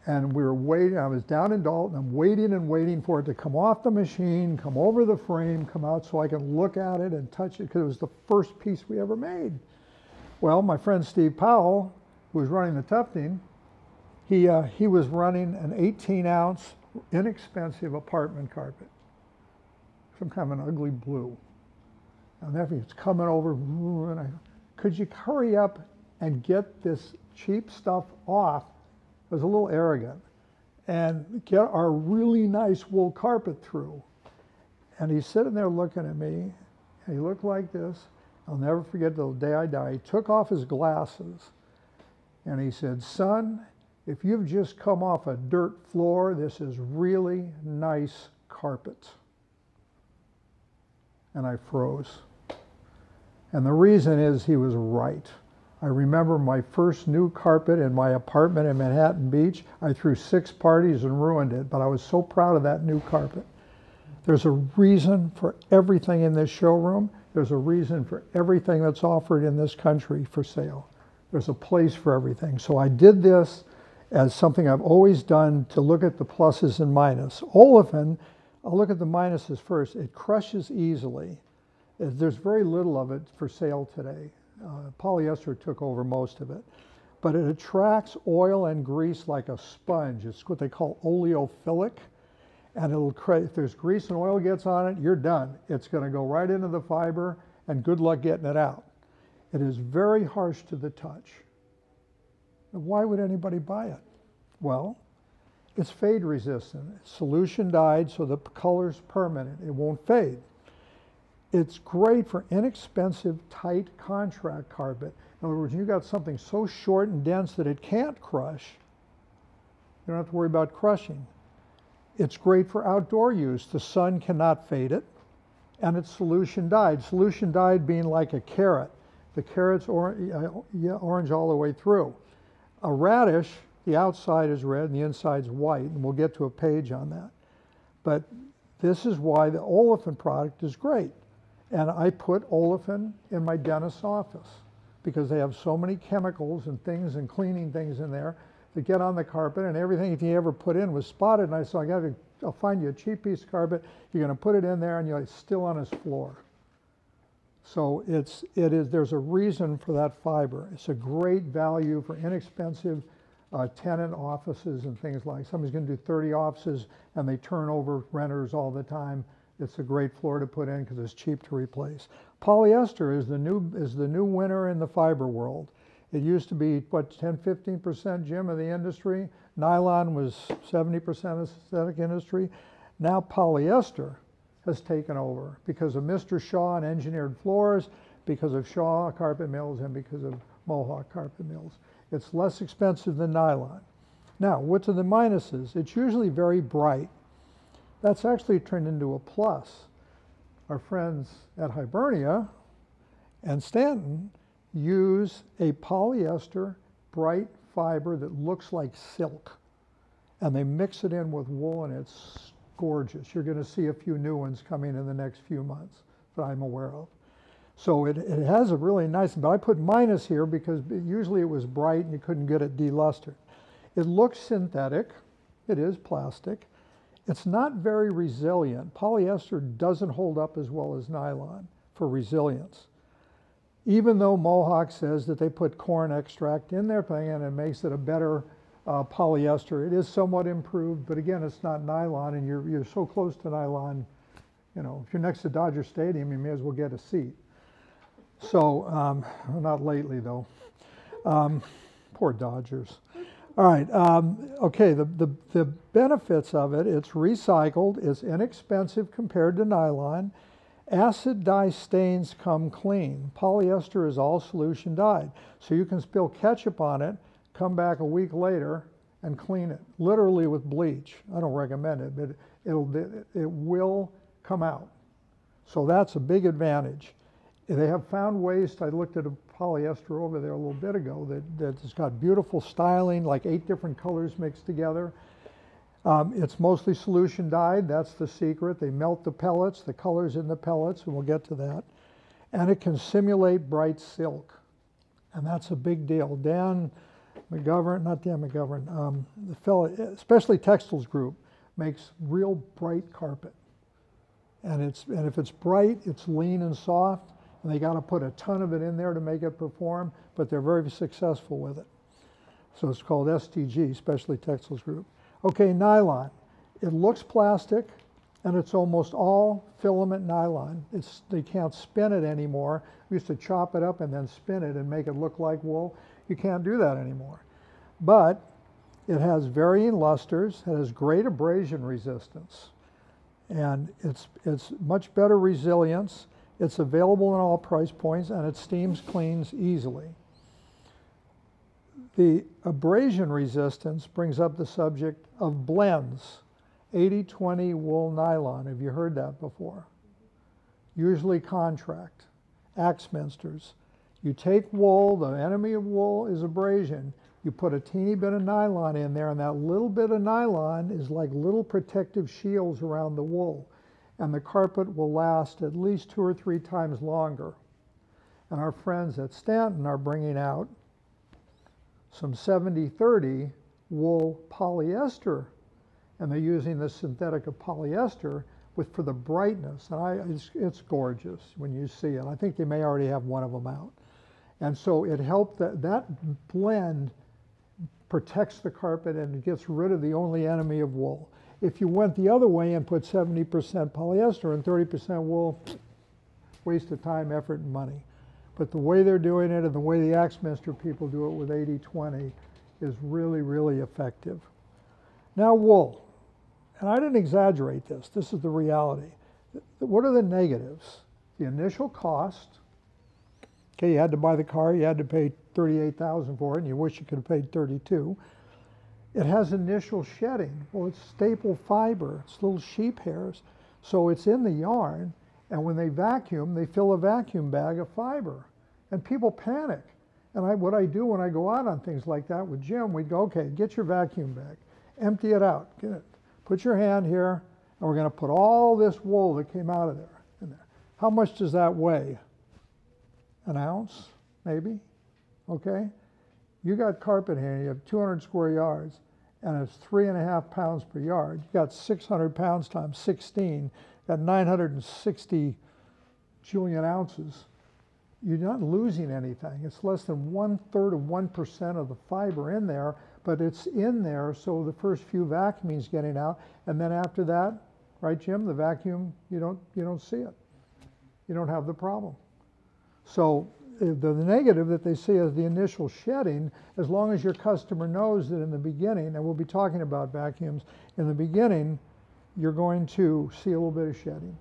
And we were waiting, I was down in Dalton, I'm waiting and waiting for it to come off the machine, come over the frame, come out so I can look at it and touch it, because it was the first piece we ever made. Well, my friend Steve Powell, who was running the tufting, he was running an 18-ounce inexpensive apartment carpet, some kind of an ugly blue. And therefore it's coming over, and I, could you hurry up and get this cheap stuff off? I was a little arrogant, and get our really nice wool carpet through. And he's sitting there looking at me, and he looked like this. I'll never forget the day I die. He took off his glasses, and he said, "Son, if you've just come off a dirt floor, this is really nice carpet." And I froze. And the reason is he was right. I remember my first new carpet in my apartment in Manhattan Beach. I threw 6 parties and ruined it, but I was so proud of that new carpet. There's a reason for everything in this showroom. There's a reason for everything that's offered in this country for sale. There's a place for everything. So I did this as something I've always done to look at the pluses and minuses. Olefin, I'll look at the minuses first. It crushes easily. There's very little of it for sale today. Polyester took over most of it. But it attracts oil and grease like a sponge. It's what they call oleophilic. And if there's grease and oil gets on it, you're done. It's going to go right into the fiber, and good luck getting it out. It is very harsh to the touch. Why would anybody buy it? Well, it's fade resistant. It's solution dyed, so the color's permanent. It won't fade. It's great for inexpensive, tight contract carpet. In other words, you got something so short and dense that it can't crush. You don't have to worry about crushing. It's great for outdoor use. The sun cannot fade it. And it's solution dyed. Solution dyed being like a carrot. The carrot's orange all the way through. A radish, the outside is red and the inside's white, and we'll get to a page on that. But this is why the olefin product is great. And I put olefin in my dentist's office because they have so many chemicals and things and cleaning things in there that get on the carpet, and everything he ever put in was spotted. And I said, I'll find you a cheap piece of carpet. You're going to put it in there, and it's still on his floor. So there's a reason for that fiber. It's a great value for inexpensive tenant offices and things like. Somebody's going to do 30 offices, and they turn over renters all the time. It's a great floor to put in because it's cheap to replace. Polyester is the new winner in the fiber world. It used to be, 10-15%, Jim, of the industry. Nylon was 70% of the aesthetic industry. Now polyester has taken over because of Mr. Shaw and engineered floors, because of Shaw carpet mills, and because of Mohawk carpet mills. It's less expensive than nylon. Now, what are the minuses? It's usually very bright. That's actually turned into a plus. Our friends at Hibernia and Stanton use a polyester bright fiber that looks like silk, and they mix it in with wool, and it's gorgeous. You're going to see a few new ones coming in the next few months that I'm aware of. So it has a really nice, but I put minus here because usually it was bright and you couldn't get it delustered. It looks synthetic. It is plastic. It's not very resilient. Polyester doesn't hold up as well as nylon for resilience. Even though Mohawk says that they put corn extract in their thing and it makes it a better polyester, it is somewhat improved, but again, it's not nylon, and you're so close to nylon, if you're next to Dodger Stadium, you may as well get a seat. So, not lately though. Poor Dodgers. All right, okay, the benefits of it, it's recycled, it's inexpensive compared to nylon. Acid dye stains come clean. Polyester is all solution dyed. So you can spill ketchup on it, come back a week later and clean it, literally with bleach. I don't recommend it, but it will come out. So that's a big advantage. They have found ways, I looked at a polyester over there a little bit ago that's got beautiful styling, like 8 different colors mixed together. It's mostly solution dyed, that's the secret. They melt the pellets, the colors in the pellets, and we'll get to that. And it can simulate bright silk, and that's a big deal. Dan McGovern, not Dan McGovern, the fellow, especially Textiles Group, makes real bright carpet. And if it's bright, it's lean and soft, and they got to put a ton of it in there to make it perform, but they're very successful with it. So it's called STG, Specialty Textiles Group. Okay, nylon. It looks plastic, and it's almost all filament nylon. They can't spin it anymore. We used to chop it up and then spin it and make it look like wool. You can't do that anymore. But it has varying lusters. It has great abrasion resistance. And it's much better resilience. It's available in all price points, and it steams, cleans easily. The abrasion resistance brings up the subject of blends. 80-20 wool nylon. Have you heard that before? Usually contract. Axminsters. You take wool, the enemy of wool is abrasion. You put a teeny bit of nylon in there, and that little bit of nylon is like little protective shields around the wool. And the carpet will last at least 2 or 3 times longer. And our friends at Stanton are bringing out some 70-30 wool polyester, and they're using the synthetic of polyester for the brightness. And it's gorgeous when you see it. I think they may already have one of them out. And so it helped that blend protects the carpet and it gets rid of the only enemy of wool. If you went the other way and put 70% polyester and 30% wool, waste of time, effort, and money. But the way they're doing it and the way the Axminster people do it with 80-20 is really, really effective. Now wool. And I didn't exaggerate this. This is the reality. What are the negatives? The initial cost. Okay, you had to buy the car, you had to pay $38,000 for it, and you wish you could have paid $32,000. It has initial shedding. Well, it's staple fiber. It's little sheep hairs. So it's in the yarn, and when they vacuum, they fill a vacuum bag of fiber. And people panic. And what I do when I go out on things like that with Jim, we'd go, okay, get your vacuum bag, empty it out, get it. Put your hand here, and we're going to put all this wool that came out of there in there. How much does that weigh? An ounce, maybe? Okay? You got carpet here, you have 200 square yards, and it's 3.5 pounds per yard. You got 600 pounds times 16, got 960 jillion ounces. You're not losing anything. It's less than 1/3 of 1% of the fiber in there, but it's in there, so the first few vacuuming's getting out, and then after that, right, Jim, the vacuum, you don't see it. You don't have the problem. So the negative that they see is the initial shedding, as long as your customer knows that in the beginning, and we'll be talking about vacuums, in the beginning, you're going to see a little bit of shedding.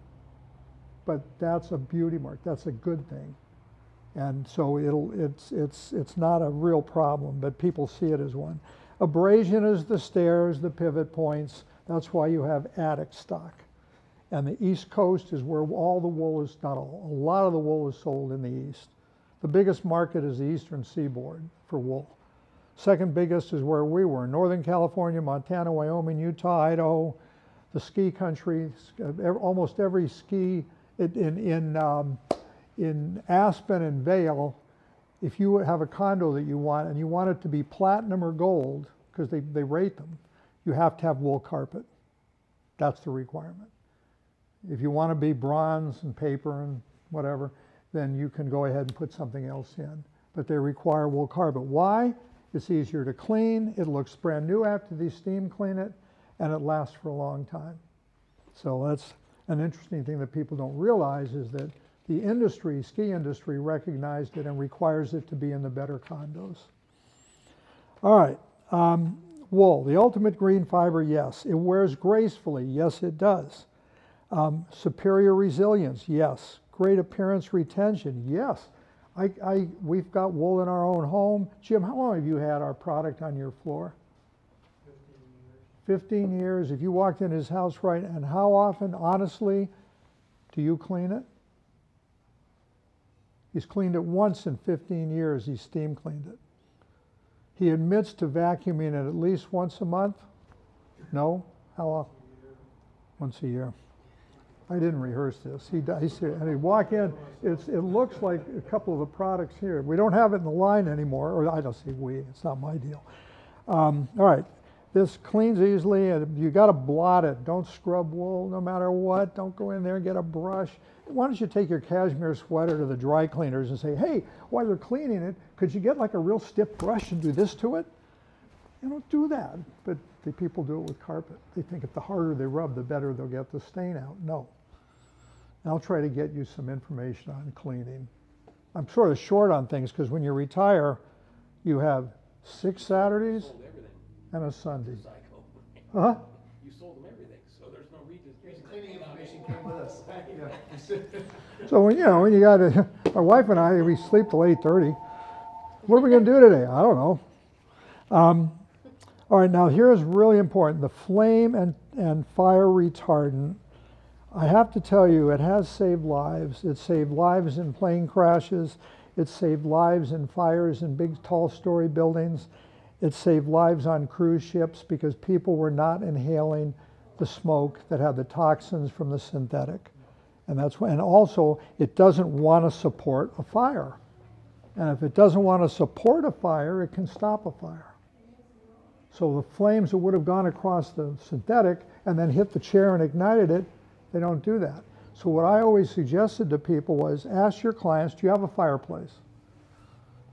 But that's a beauty mark. That's a good thing. And so it's not a real problem, but people see it as one. Abrasion is the stairs, the pivot points. That's why you have attic stock. And the East Coast is where all the wool is, not all, a lot of the wool is sold in the East. The biggest market is the Eastern Seaboard for wool. Second biggest is where we were, Northern California, Montana, Wyoming, Utah, Idaho, the ski country, almost every ski in Aspen and Vail. If you have a condo that you want and you want it to be platinum or gold, because they rate them, you have to have wool carpet. That's the requirement. If you want to be bronze and paper and whatever, then you can go ahead and put something else in. But they require wool carpet. Why? It's easier to clean, it looks brand new after they steam clean it, and it lasts for a long time. So that's an interesting thing that people don't realize, is that the industry, ski industry, recognized it and requires it to be in the better condos. All right, wool, the ultimate green fiber, yes. It wears gracefully, yes it does. Superior resilience, yes. Great appearance retention, yes. We've got wool in our own home. Jim, how long have you had our product on your floor? 15 years. If you walked in his house right, and how often, honestly, do you clean it? He's cleaned it once in 15 years. He steam cleaned it. He admits to vacuuming it at least once a month. No? How often? Once a year. I didn't rehearse this. He said, and he'd walk in, it looks like a couple of the products here. We don't have it in the line anymore, or I don't say we, it's not my deal. All right, this cleans easily, and you got to blot it. Don't scrub wool no matter what. Don't go in there and get a brush. Why don't you take your cashmere sweater to the dry cleaners and say, hey, while you're cleaning it, could you get like a real stiff brush and do this to it? You don't do that, but the people do it with carpet. They think if the harder they rub, the better they'll get the stain out. No. And I'll try to get you some information on cleaning. I'm sort of short on things because when you retire, you have 6 Saturdays and a Sunday. Huh? You sold them everything, so there's no reason. Cleaning information came with us. So when you got my wife and I, we sleep till 8:30. What are we going to do today? I don't know. All right, now here's really important: the flame and fire retardant. I have to tell you, it has saved lives. It saved lives in plane crashes. It saved lives in fires in big tall story buildings. It saved lives on cruise ships because people were not inhaling the smoke that had the toxins from the synthetic. And that's why, and also it doesn't want to support a fire. And if it doesn't want to support a fire, it can stop a fire. So the flames that would have gone across the synthetic and then hit the chair and ignited it, they don't do that. So what I always suggested to people was ask your clients, do you have a fireplace?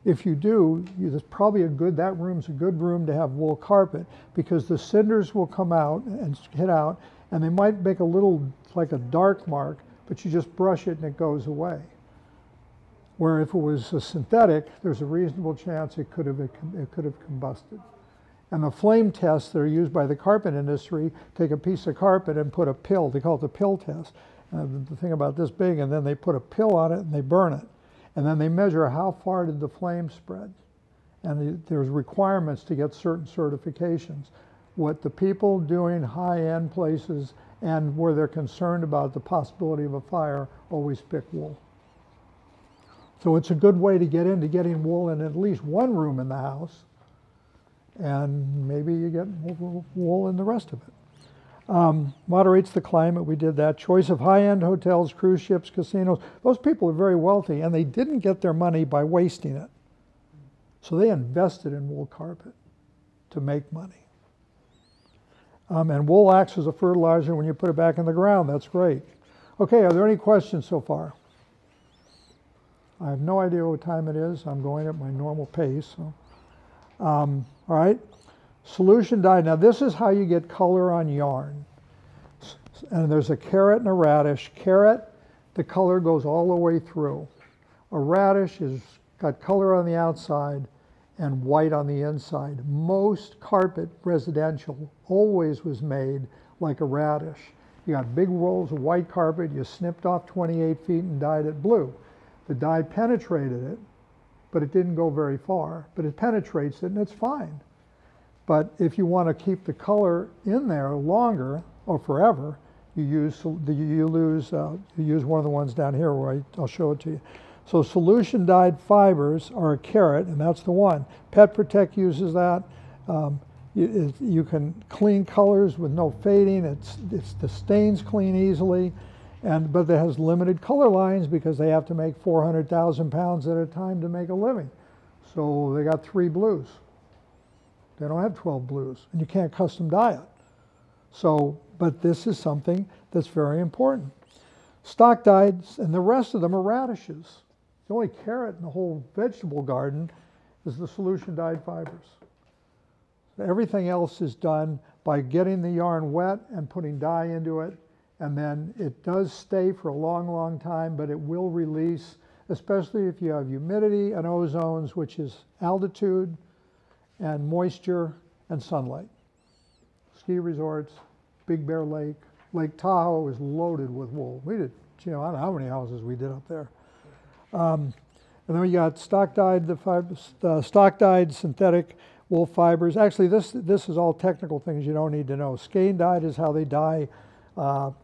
If you do, there's probably that room's a good room to have wool carpet because the cinders will come out and hit out and they might make a little, like a dark mark, but you just brush it and it goes away. Where if it was a synthetic, there's a reasonable chance it could have combusted. And the flame tests that are used by the carpet industry take a piece of carpet and put a pill, they call it the pill test. The thing about this big, and then they put a pill on it and they burn it. And then they measure how far did the flame spread. And there's requirements to get certain certifications. What the people doing high-end places and where they're concerned about the possibility of a fire always pick wool. So it's a good way to get into getting wool in at least one room in the house. And maybe you get wool in the rest of it. Moderates the climate, we did that. Choice of high-end hotels, cruise ships, casinos. Those people are very wealthy and they didn't get their money by wasting it. So they invested in wool carpet to make money. And wool acts as a fertilizer when you put it back in the ground. That's great. Okay, are there any questions so far? I have no idea what time it is. I'm going at my normal pace. So. All right. Solution dye. Now this is how you get color on yarn. And there's a carrot and a radish. Carrot, the color goes all the way through. A radish is got color on the outside and white on the inside. Most carpet residential always was made like a radish. You got big rolls of white carpet, you snipped off 28 feet and dyed it blue. The dye penetrated it, but it didn't go very far. But it penetrates it and it's fine. But if you want to keep the color in there longer or forever, you use one of the ones down here where I'll show it to you. So solution dyed fibers are a carrot, and that's the one. Pet Protect uses that. You can clean colors with no fading. The stains clean easily, but it has limited color lines because they have to make 400,000 pounds at a time to make a living. So they got 3 blues. They don't have 12 blues, and you can't custom dye it. So, but this is something that's very important. Stock dyes, and the rest of them are radishes. The only carrot in the whole vegetable garden is the solution dyed fibers. Everything else is done by getting the yarn wet and putting dye into it, and then it does stay for a long, long time, but it will release, especially if you have humidity and ozones, which is altitude and moisture and sunlight. Ski resorts, Big Bear Lake, Lake Tahoe is loaded with wool. We did, I don't know how many houses we did up there. And then we got stock dyed, stock dyed synthetic wool fibers. Actually, this is all technical things you don't need to know. Skein dyed is how they dye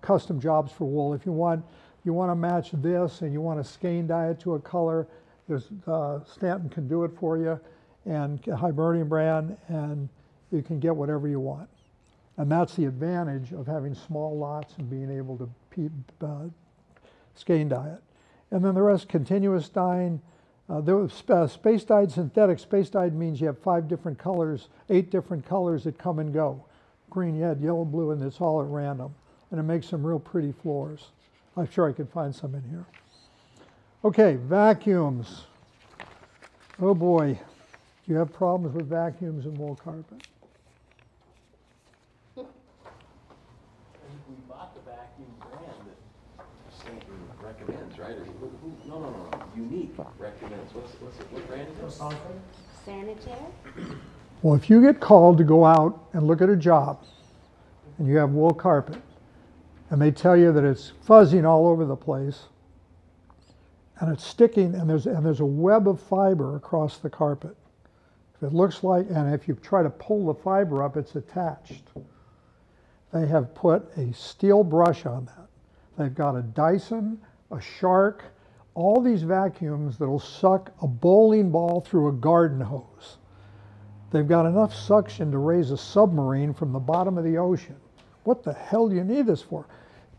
custom jobs for wool. If you want to match this and you want to skein dye it to a color, there's Stanton can do it for you, and Hibernia brand, and you can get whatever you want. And that's the advantage of having small lots and being able to skein dye it. And then the rest, continuous dyeing. There was space dyed synthetic. Space dyed means you have 5 different colors, 8 different colors that come and go. Green, red, yellow, blue, and it's all at random. And it makes some real pretty floors. I'm sure I could find some in here. Okay, vacuums. Oh boy, do you have problems with vacuums and wool carpet? We bought the vacuum brand that Stanton recommends, right? No. Unique recommends. What brand is it? Sanitaire? Well, if you get called to go out and look at a job, and you have wool carpet, and they tell you that it's fuzzing all over the place, and it's sticking, and there's a web of fiber across the carpet. If it looks like, and if you try to pull the fiber up, it's attached. They have put a steel brush on that. They've got a Dyson, a Shark, all these vacuums that'll suck a bowling ball through a garden hose. They've got enough suction to raise a submarine from the bottom of the ocean. What the hell do you need this for?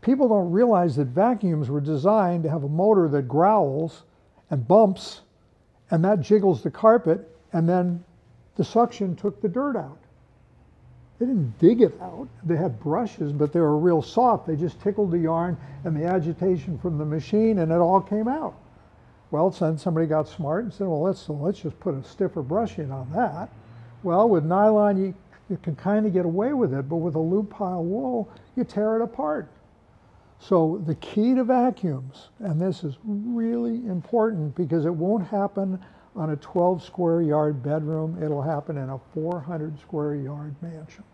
People don't realize that vacuums were designed to have a motor that growls and bumps, and that jiggles the carpet, and then the suction took the dirt out. They didn't dig it out. They had brushes, but they were real soft. They just tickled the yarn and the agitation from the machine, and it all came out. Well, then somebody got smart and said, well, let's just put a stiffer brush in on that. Well, with nylon, you can kind of get away with it, but with a loop pile wool, you tear it apart. So the key to vacuums, and this is really important because it won't happen on a 12 square yard bedroom, it'll happen in a 400 square yard mansion.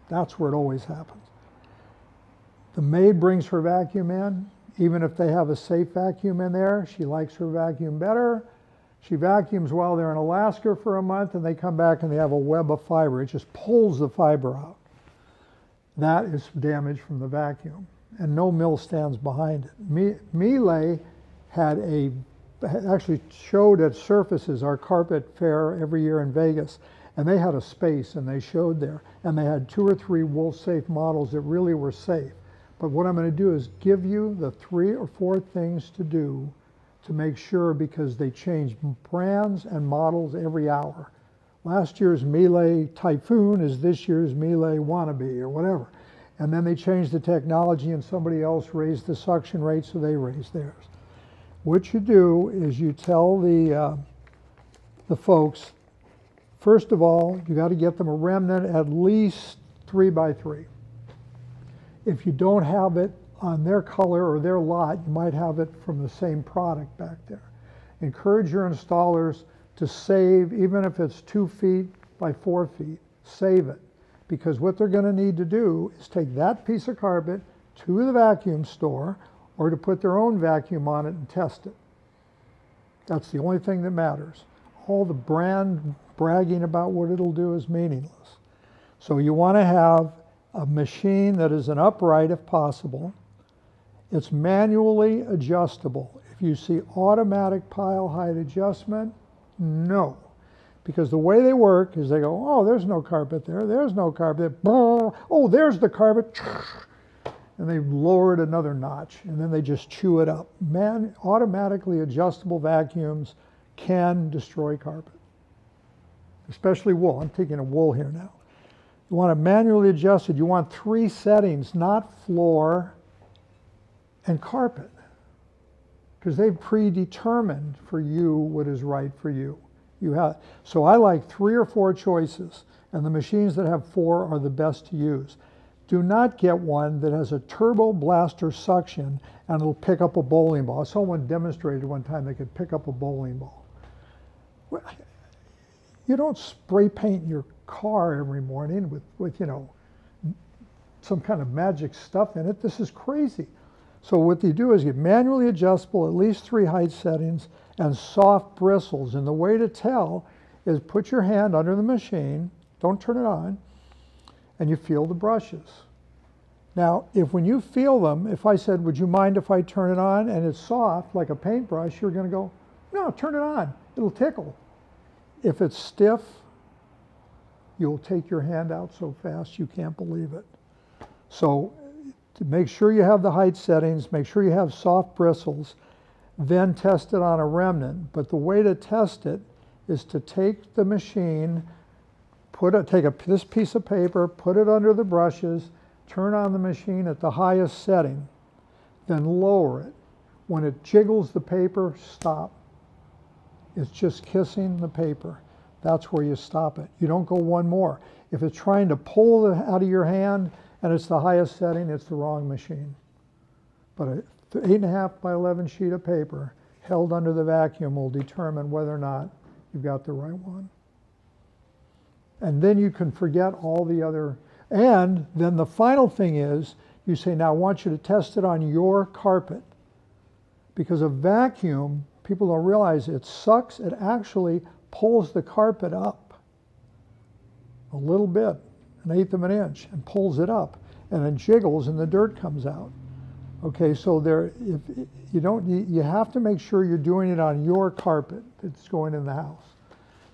That's where it always happens. The maid brings her vacuum in, even if they have a safe vacuum in there, she likes her vacuum better. She vacuums while they're in Alaska for a month, and they come back and they have a web of fiber. It just pulls the fiber out. That is damage from the vacuum, and no mill stands behind it. Miele actually showed at Surfaces, our carpet fair every year in Vegas, and they had a space and they showed there, and they had 2 or 3 wool safe models that really were safe. But what I'm going to do is give you the 3 or 4 things to do to make sure, because they change brands and models every hour. Last year's Miele Typhoon is this year's Miele Wannabe or whatever. And then they changed the technology and somebody else raised the suction rate, so they raised theirs. What you do is you tell the folks, first of all, you got to get them a remnant at least 3 by 3. If you don't have it on their color or their lot, you might have it from the same product back there. Encourage your installers to save, even if it's 2 feet by 4 feet, save it. Because what they're going to need to do is take that piece of carpet to the vacuum store or to put their own vacuum on it and test it. That's the only thing that matters. All the brand bragging about what it'll do is meaningless. So you want to have a machine that is an upright if possible. It's manually adjustable. If you see automatic pile height adjustment, no. Because the way they work is they go, oh, there's no carpet there, there's no carpet there, oh, there's the carpet, and they lower it another notch, and then they just chew it up. Automatically adjustable vacuums can destroy carpet, especially wool. I'm thinking of wool here now. You want it manually adjusted. You want 3 settings, not floor and carpet, because they've predetermined for you what is right for you. So I like 3 or 4 choices, and the machines that have 4 are the best to use. Do not get one that has a turbo blaster suction and it'll pick up a bowling ball. Someone demonstrated one time they could pick up a bowling ball. You don't spray paint your car every morning with you know, some kind of magic stuff in it. This is crazy. So what they do is get manually adjustable, at least 3 height settings, and soft bristles. And the way to tell is put your hand under the machine, don't turn it on, and you feel the brushes. Now, when you feel them, if I said, would you mind if I turn it on, and it's soft, like a paintbrush, you're going to go, no, turn it on. It'll tickle. If it's stiff, you'll take your hand out so fast you can't believe it. So to make sure you have the height settings, make sure you have soft bristles, then test it on a remnant. But the way to test it is to take the machine, this piece of paper, put it under the brushes, turn on the machine at the highest setting, then lower it. When it jiggles the paper, stop. It's just kissing the paper. That's where you stop it. You don't go one more. If it's trying to pull it out of your hand and it's the highest setting, it's the wrong machine. But a 8.5 by 11 sheet of paper held under the vacuum will determine whether or not you've got the right one. And then you can forget all the other. And then the final thing is, you say, now I want you to test it on your carpet. Because a vacuum, people don't realize it sucks, it actually pulls the carpet up a little bit, 1/8 of an inch, and pulls it up, and it jiggles and the dirt comes out. Okay, so if you don't, you have to make sure you're doing it on your carpet that's going in the house.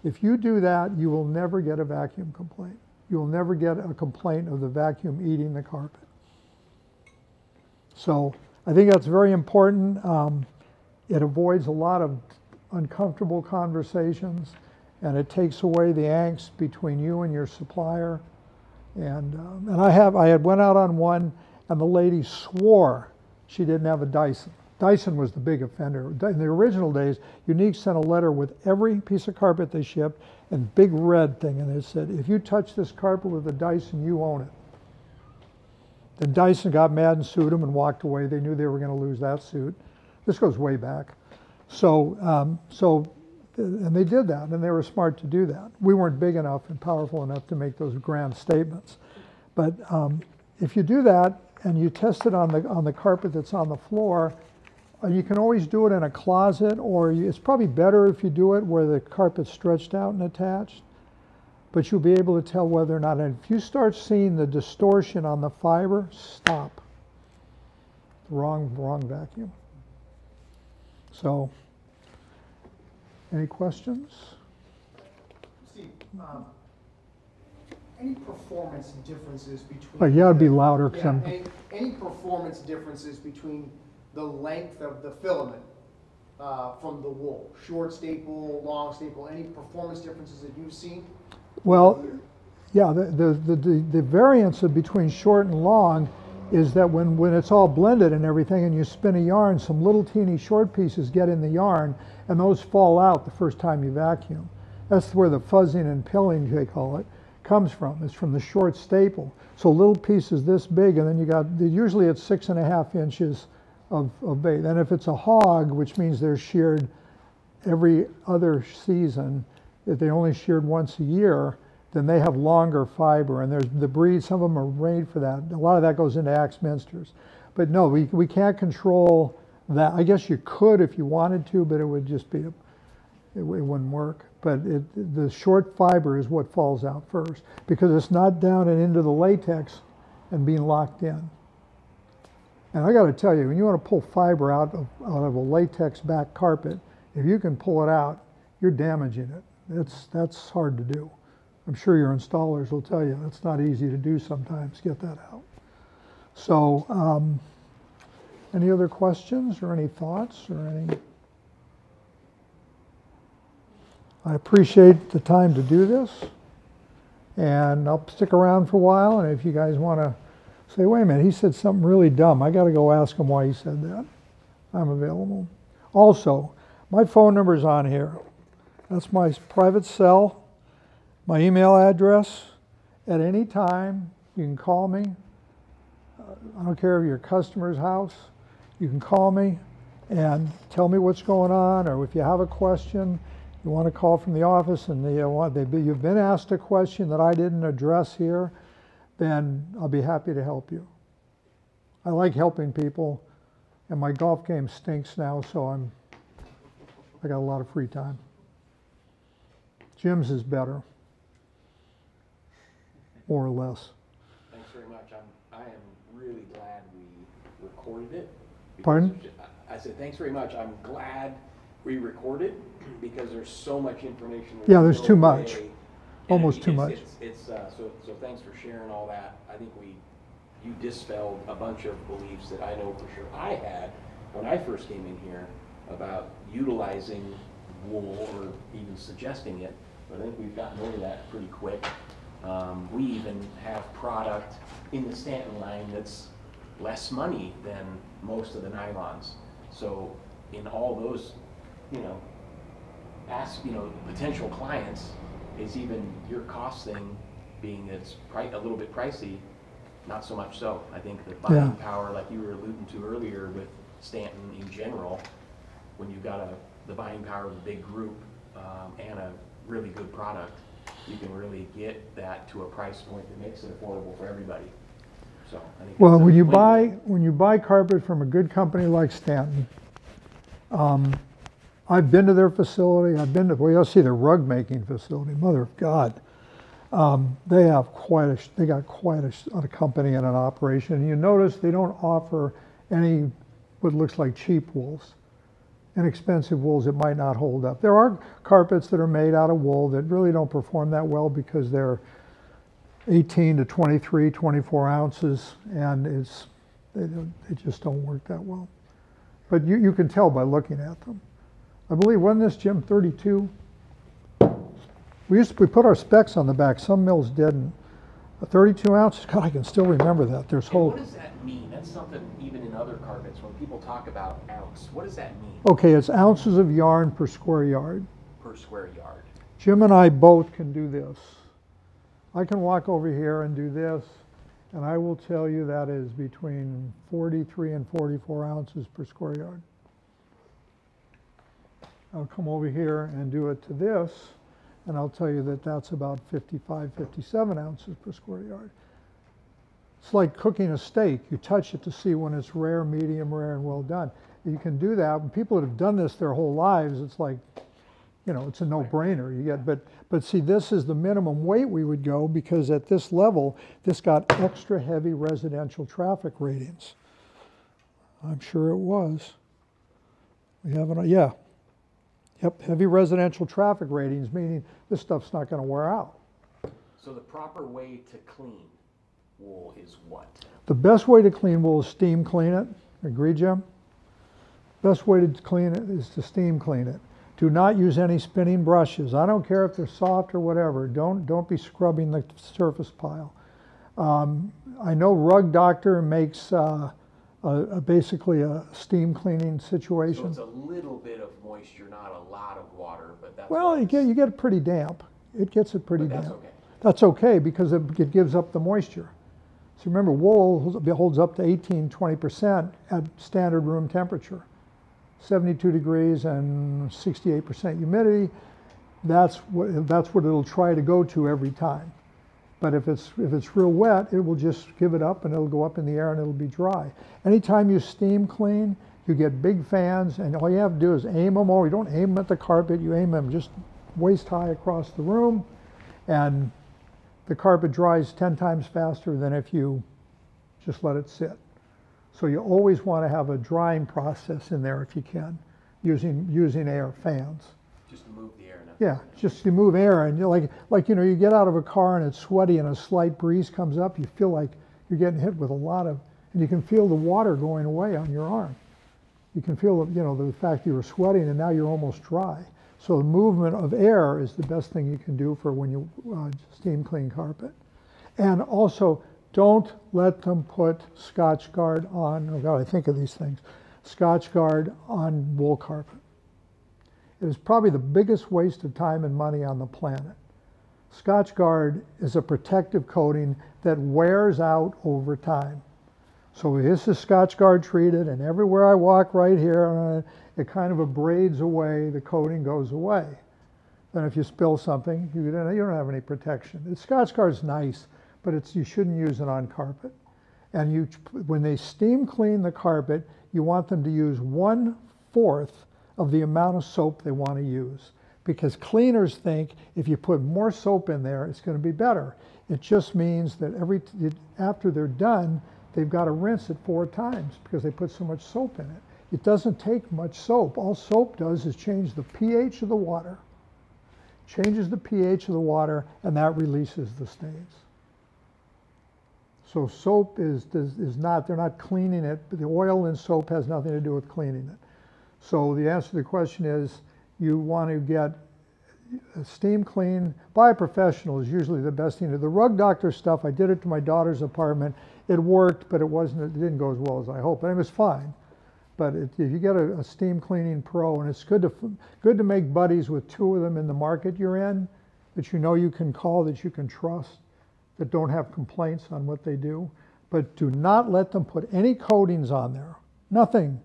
If you do that, you will never get a vacuum complaint. You will never get a complaint of the vacuum eating the carpet. So I think that's very important. It avoids a lot of uncomfortable conversations, and it takes away the angst between you and your supplier. And I had went out on one, and the lady swore she didn't have a Dyson. Dyson was the big offender. In the original days, Unique sent a letter with every piece of carpet they shipped and big red thing, and it said, if you touch this carpet with a Dyson, you own it. Then Dyson got mad and sued them and walked away. They knew they were going to lose that suit. This goes way back. And they did that, and they were smart to do that. We weren't big enough and powerful enough to make those grand statements. But if you do that and you test it on the carpet that's on the floor, you can always do it in a closet, or it's probably better if you do it where the carpet's stretched out and attached. But you'll be able to tell whether or not, and if you start seeing the distortion on the fiber, stop. Wrong vacuum. So, any questions? Steve, any performance differences between... Oh, you gotta be louder. Yeah, any performance differences between the length of the filament from the wool? Short staple, long staple, any performance differences that you've seen? Well, yeah, the variance between short and long is that when it's all blended and everything and you spin a yarn, some little teeny short pieces get in the yarn and those fall out the first time you vacuum. That's where the fuzzing and pilling, they call it, comes from. It's from the short staple. So little pieces this big, and then you got, usually it's 6.5 inches of bait. And if it's a hog, which means they're sheared every other season, if they only sheared once a year, then they have longer fiber, and there's the breeds, some of them are made for that. A lot of that goes into Axminsters. But no, we can't control that. I guess you could if you wanted to, but it would just be, it wouldn't work. But the short fiber is what falls out first, because it's not down and into the latex and being locked in. And I got to tell you, when you want to pull fiber out of a latex back carpet, if you can pull it out, you're damaging it. That's hard to do. I'm sure your installers will tell you it's not easy to do sometimes, get that out. So, any other questions or any thoughts or any? I appreciate the time to do this, and I'll stick around for a while, and if you guys want to say, wait a minute, he said something really dumb, I got to go ask him why he said that, I'm available. Also, my phone number is on here. That's my private cell, my email address. At any time, you can call me. I don't care if you're a customer's house. You can call me and tell me what's going on, or if you have a question, you want to call from the office and you've been asked a question that I didn't address here, then I'll be happy to help you. I like helping people, and my golf game stinks now, so I got a lot of free time. Jim's is better, more or less. Thanks very much. I am really glad we recorded it. Pardon? I said thanks very much. I'm glad we recorded because there's so much information. Yeah, there's too much. Almost too much. So thanks for sharing all that. I think you dispelled a bunch of beliefs that I know for sure I had when I first came in here about utilizing wool or even suggesting it. But I think we've gotten over that pretty quick. We even have product in the Stanton line that's less money than most of the nylons. So in all those, potential clients, is even your cost thing being it's a little bit pricey, not so much so. I think the buying power, like you were alluding to earlier with Stanton in general, when you've got the buying power of a big group and a really good product, you can really get that to a price point that makes it affordable for everybody. So I think when you buy carpet from a good company like Stanton, I've been to their facility. You'll see their rug making facility. Mother of God, they got quite a company and an operation. And you notice they don't offer any what looks like cheap wools. Inexpensive wools, it might not hold up. There are carpets that are made out of wool that really don't perform that well because they're 18 to 23, 24 ounces, and they just don't work that well. But you can tell by looking at them. I believe, wasn't this, Jim, 32? We put our specs on the back. Some mills didn't. 32 ounces, God, I can still remember that. There's whole. What does that mean? That's something even in other carpets, when people talk about ounce, what does that mean? Okay, it's ounces of yarn per square yard. Per square yard. Jim and I both can do this. I can walk over here and do this, and I will tell you that is between 43 and 44 ounces per square yard. I'll come over here and do it to this, and I'll tell you that that's about 55, 57 ounces per square yard. It's like cooking a steak. You touch it to see when it's rare, medium rare, and well done. You can do that. When people that have done this their whole lives, it's like, you know, it's a no-brainer. You get, but see, this is the minimum weight we would go because at this level, this got extra heavy residential traffic ratings. I'm sure it was. We have an, yeah. Yep, heavy residential traffic ratings, meaning this stuff's not going to wear out. So the proper way to clean wool is what? The best way to clean wool is steam clean it. Agree, Jim? Best way to clean it is to steam clean it. Do not use any spinning brushes. I don't care if they're soft or whatever. Don't be scrubbing the surface pile. I know Rug Doctor makes basically a steam cleaning situation. So it's a little bit of moisture, not a lot of water, but that's well, you get it pretty damp. It gets it pretty damp. That's okay. That's okay because it gives up the moisture. So remember, wool holds up to 18, 20% at standard room temperature. 72 degrees and 68% humidity. That's what it'll try to go to every time. But if it's real wet, it will just give it up and it'll go up in the air and it'll be dry. Anytime you steam clean, you get big fans, and all you have to do is aim them over. You don't aim them at the carpet, you aim them just waist high across the room, and the carpet dries 10 times faster than if you just let it sit. So you always want to have a drying process in there if you can, using air fans. Just to move the air. Yeah, just to move air, and like you know, you get out of a car and it's sweaty and a slight breeze comes up, you feel like you're getting hit with a lot of, and you can feel the water going away on your arm. You can feel, you know, the fact that you were sweating and now you're almost dry. So the movement of air is the best thing you can do for when you steam clean carpet. And also, don't let them put Scotchgard on, oh God, I think of these things, Scotchgard on wool carpet. It is probably the biggest waste of time and money on the planet. Scotchgard is a protective coating that wears out over time. So this is Scotchgard treated, and everywhere I walk right here, it kind of abrades away, the coating goes away. Then if you spill something, you don't have any protection. Scotchgard's nice, but you shouldn't use it on carpet. And when they steam clean the carpet, you want them to use 1/4 of the amount of soap they want to use. Because cleaners think if you put more soap in there, it's going to be better. It just means that after they're done, they've got to rinse it 4 times because they put so much soap in it. It doesn't take much soap. All soap does is change the pH of the water, changes the pH of the water, and that releases the stains. So soap is not, they're not cleaning it, but the oil in soap has nothing to do with cleaning it. So the answer to the question is you want to get a steam clean by a professional is usually the best thing. The Rug Doctor stuff, I did it to my daughter's apartment. It worked, but it didn't go as well as I hoped. And it was fine. But if you get a steam cleaning pro, and it's good to make buddies with 2 of them in the market you're in, that you know you can call, that you can trust, that don't have complaints on what they do. But do not let them put any coatings on there. Nothing.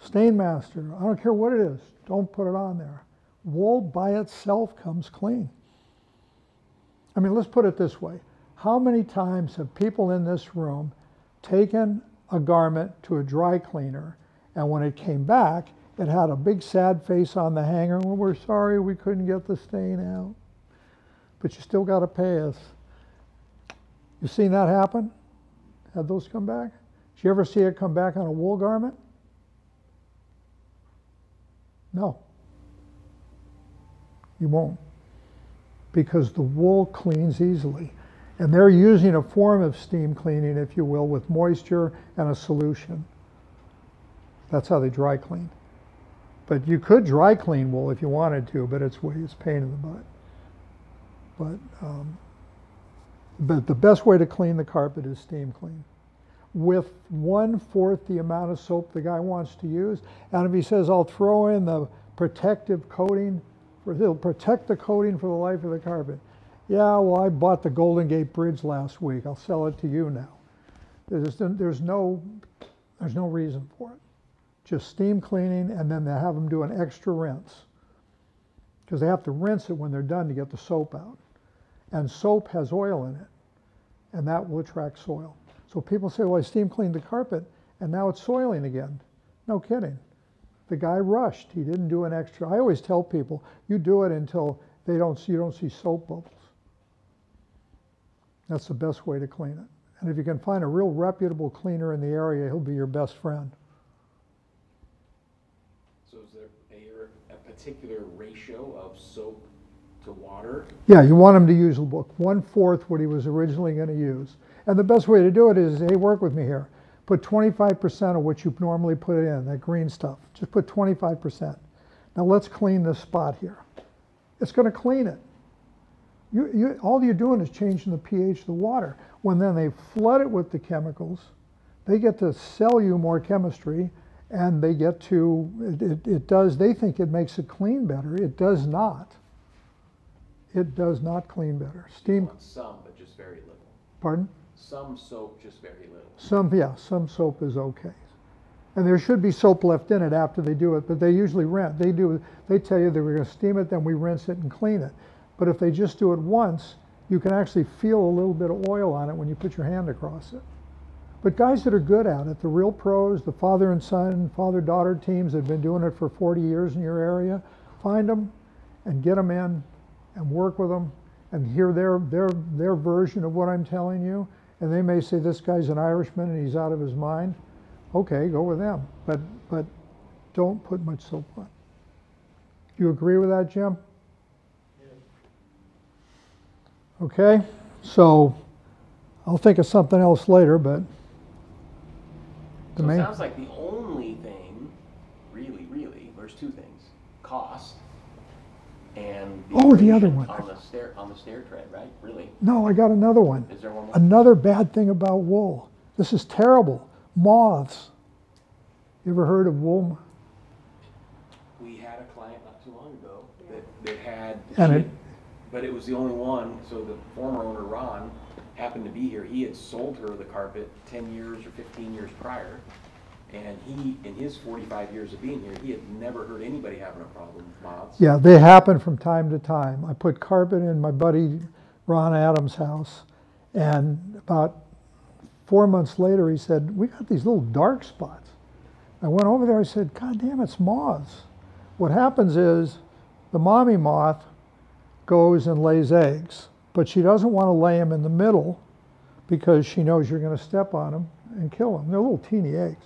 Stainmaster, I don't care what it is, don't put it on there. Wool by itself comes clean. I mean, let's put it this way. How many times have people in this room taken a garment to a dry cleaner, and when it came back, it had a big sad face on the hanger, well, we're sorry we couldn't get the stain out. But you still got to pay us. You seen that happen? Had those come back? Did you ever see it come back on a wool garment? No. You won't. Because the wool cleans easily. And they're using a form of steam cleaning, if you will, with moisture and a solution. That's how they dry clean. But you could dry clean wool if you wanted to, but it's pain in the butt. But the best way to clean the carpet is steam clean. With 1/4 the amount of soap the guy wants to use, and if he says, I'll throw in the protective coating, it'll protect the coating for the life of the carpet. Yeah, well, I bought the Golden Gate Bridge last week. I'll sell it to you now. There's no reason for it. Just steam cleaning, and then they have them do an extra rinse. Because they have to rinse it when they're done to get the soap out. And soap has oil in it, and that will attract soil. So people say, well, I steam cleaned the carpet, and now it's soiling again. No kidding. The guy rushed. He didn't do an extra. I always tell people, you do it until you don't see soap bubbles. That's the best way to clean it. And if you can find a real reputable cleaner in the area, he'll be your best friend. So is there a particular ratio of soap to water? Yeah, you want him to use 1/4 what he was originally going to use. And the best way to do it is, hey, work with me here. Put 25% of what you normally put in, that green stuff. Just put 25%. Now let's clean this spot here. It's going to clean it. All you're doing is changing the pH of the water. When then they flood it with the chemicals, they get to sell you more chemistry, and they get to, they think it makes it clean better. It does not. It does not clean better. Steam. Some, but just very little. Pardon? Some soap, just very little. Some soap is okay. And there should be soap left in it after they do it, but they usually rinse. They tell you they're going to steam it, then we rinse it and clean it. But if they just do it once, you can actually feel a little bit of oil on it when you put your hand across it. But guys that are good at it, the real pros, the father and son, father-daughter teams that have been doing it for 40 years in your area, find them and get them in and work with them and hear their version of what I'm telling you. And they may say, this guy's an Irishman and he's out of his mind. Okay, go with them. But don't put much soap on. Do you agree with that, Jim? Okay, so I'll think of something else later, but So it sounds like the only thing, really, there's two things: cost and the other one on the stair tread, right? Really? No, I got another one. Is there one more? Another bad thing about wool. This is terrible. Moths. You ever heard of wool? We had a client not too long ago that had, but it was the only one. So the former owner, Ron, happened to be here. He had sold her the carpet 10 years or 15 years prior. And he, in his 45 years of being here, he had never heard anybody having a problem with moths. Yeah, they happen from time to time. I put carpet in my buddy Ron Adams' house, and about 4 months later he said, we got these little dark spots. I went over there, I said, God damn, it's moths. What happens is the mommy moth goes and lays eggs, but she doesn't want to lay them in the middle because she knows you're going to step on them and kill them. They're little teeny eggs.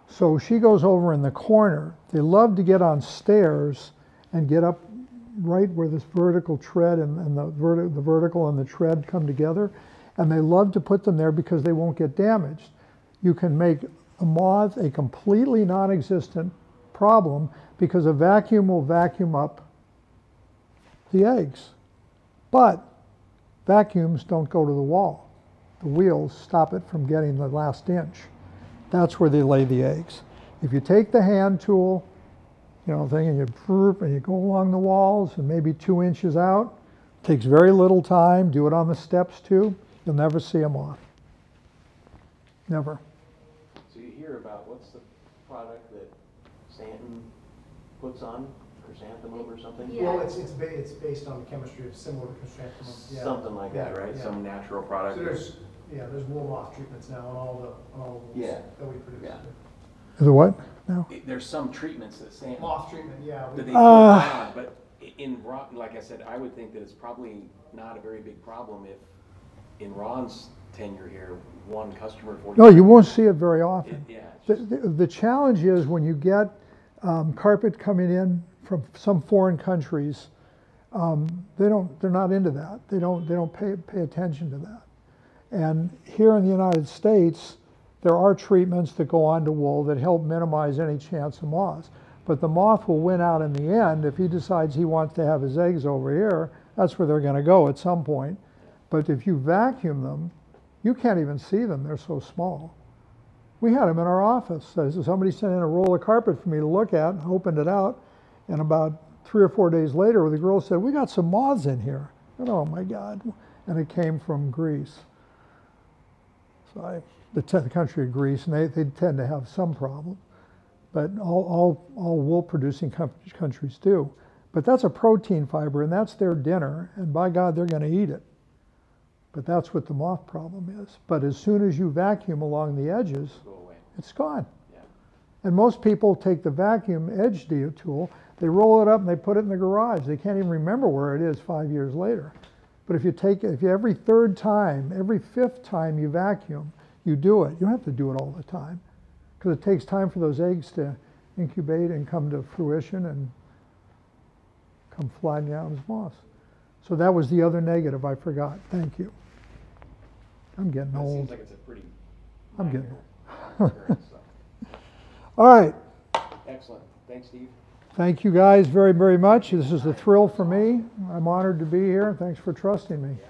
So she goes over in the corner. They love to get on stairs and get up right where this vertical tread and the vertical and the tread come together. And they love to put them there because they won't get damaged. You can make a moth a completely non-existent problem because a vacuum will vacuum up the eggs. But vacuums don't go to the wall. The wheels stop it from getting the last inch. That's where they lay the eggs. If you take the hand tool, and you go along the walls and maybe 2 inches out, takes very little time, do it on the steps too, you'll never see a moth. Never. So you hear about what's the product that Stanton puts on, chrysanthemum or something? Yeah. Well, it's based on the chemistry of similar to chrysanthemum. Yeah. Something like that, right? Yeah. Some natural product. So there's wool moth treatments now on all the wools that we produce. Yeah. Is it what? No. There's some treatments that Stanton Moth treatment, yeah. that they put on, but in Ron, like I said, I would think that it's probably not a very big problem if in Ron's tenure here, one customer for. No, you won't see it very often. Yeah. it's The, just- the challenge is when you get carpet coming in from some foreign countries, they're not into that. They don't pay attention to that. And here in the United States, there are treatments that go onto wool that help minimize any chance of moths. But the moth will win out in the end. If he decides he wants to have his eggs over here, that's where they're going to go at some point. But if you vacuum them, you can't even see them. They're so small. We had them in our office. So somebody sent in a roll of carpet for me to look at, opened it out, and about 3 or 4 days later, the girl said, "We got some moths in here." And, oh my God. And it came from Greece. So the country of Greece, and they tend to have some problem. But all wool producing countries do. But that's a protein fiber, and that's their dinner, and by God, they're going to eat it. But that's what the moth problem is. But as soon as you vacuum along the edges, Go away. it's gone. Yeah. And most people take the vacuum edge tool, they roll it up and they put it in the garage. They can't even remember where it is 5 years later. But if you every third time, every fifth time you vacuum, you do it. You don't have to do it all the time, because it takes time for those eggs to incubate and come to fruition and come flying out as moths. So that was the other negative I forgot. Thank you. I'm getting It old. seems like it's a pretty. I'm getting minor occurrence, so. All right. Excellent. Thanks, Steve. Thank you guys very, very much. This is a thrill for me. I'm honored to be here. Thanks for trusting me. Yeah.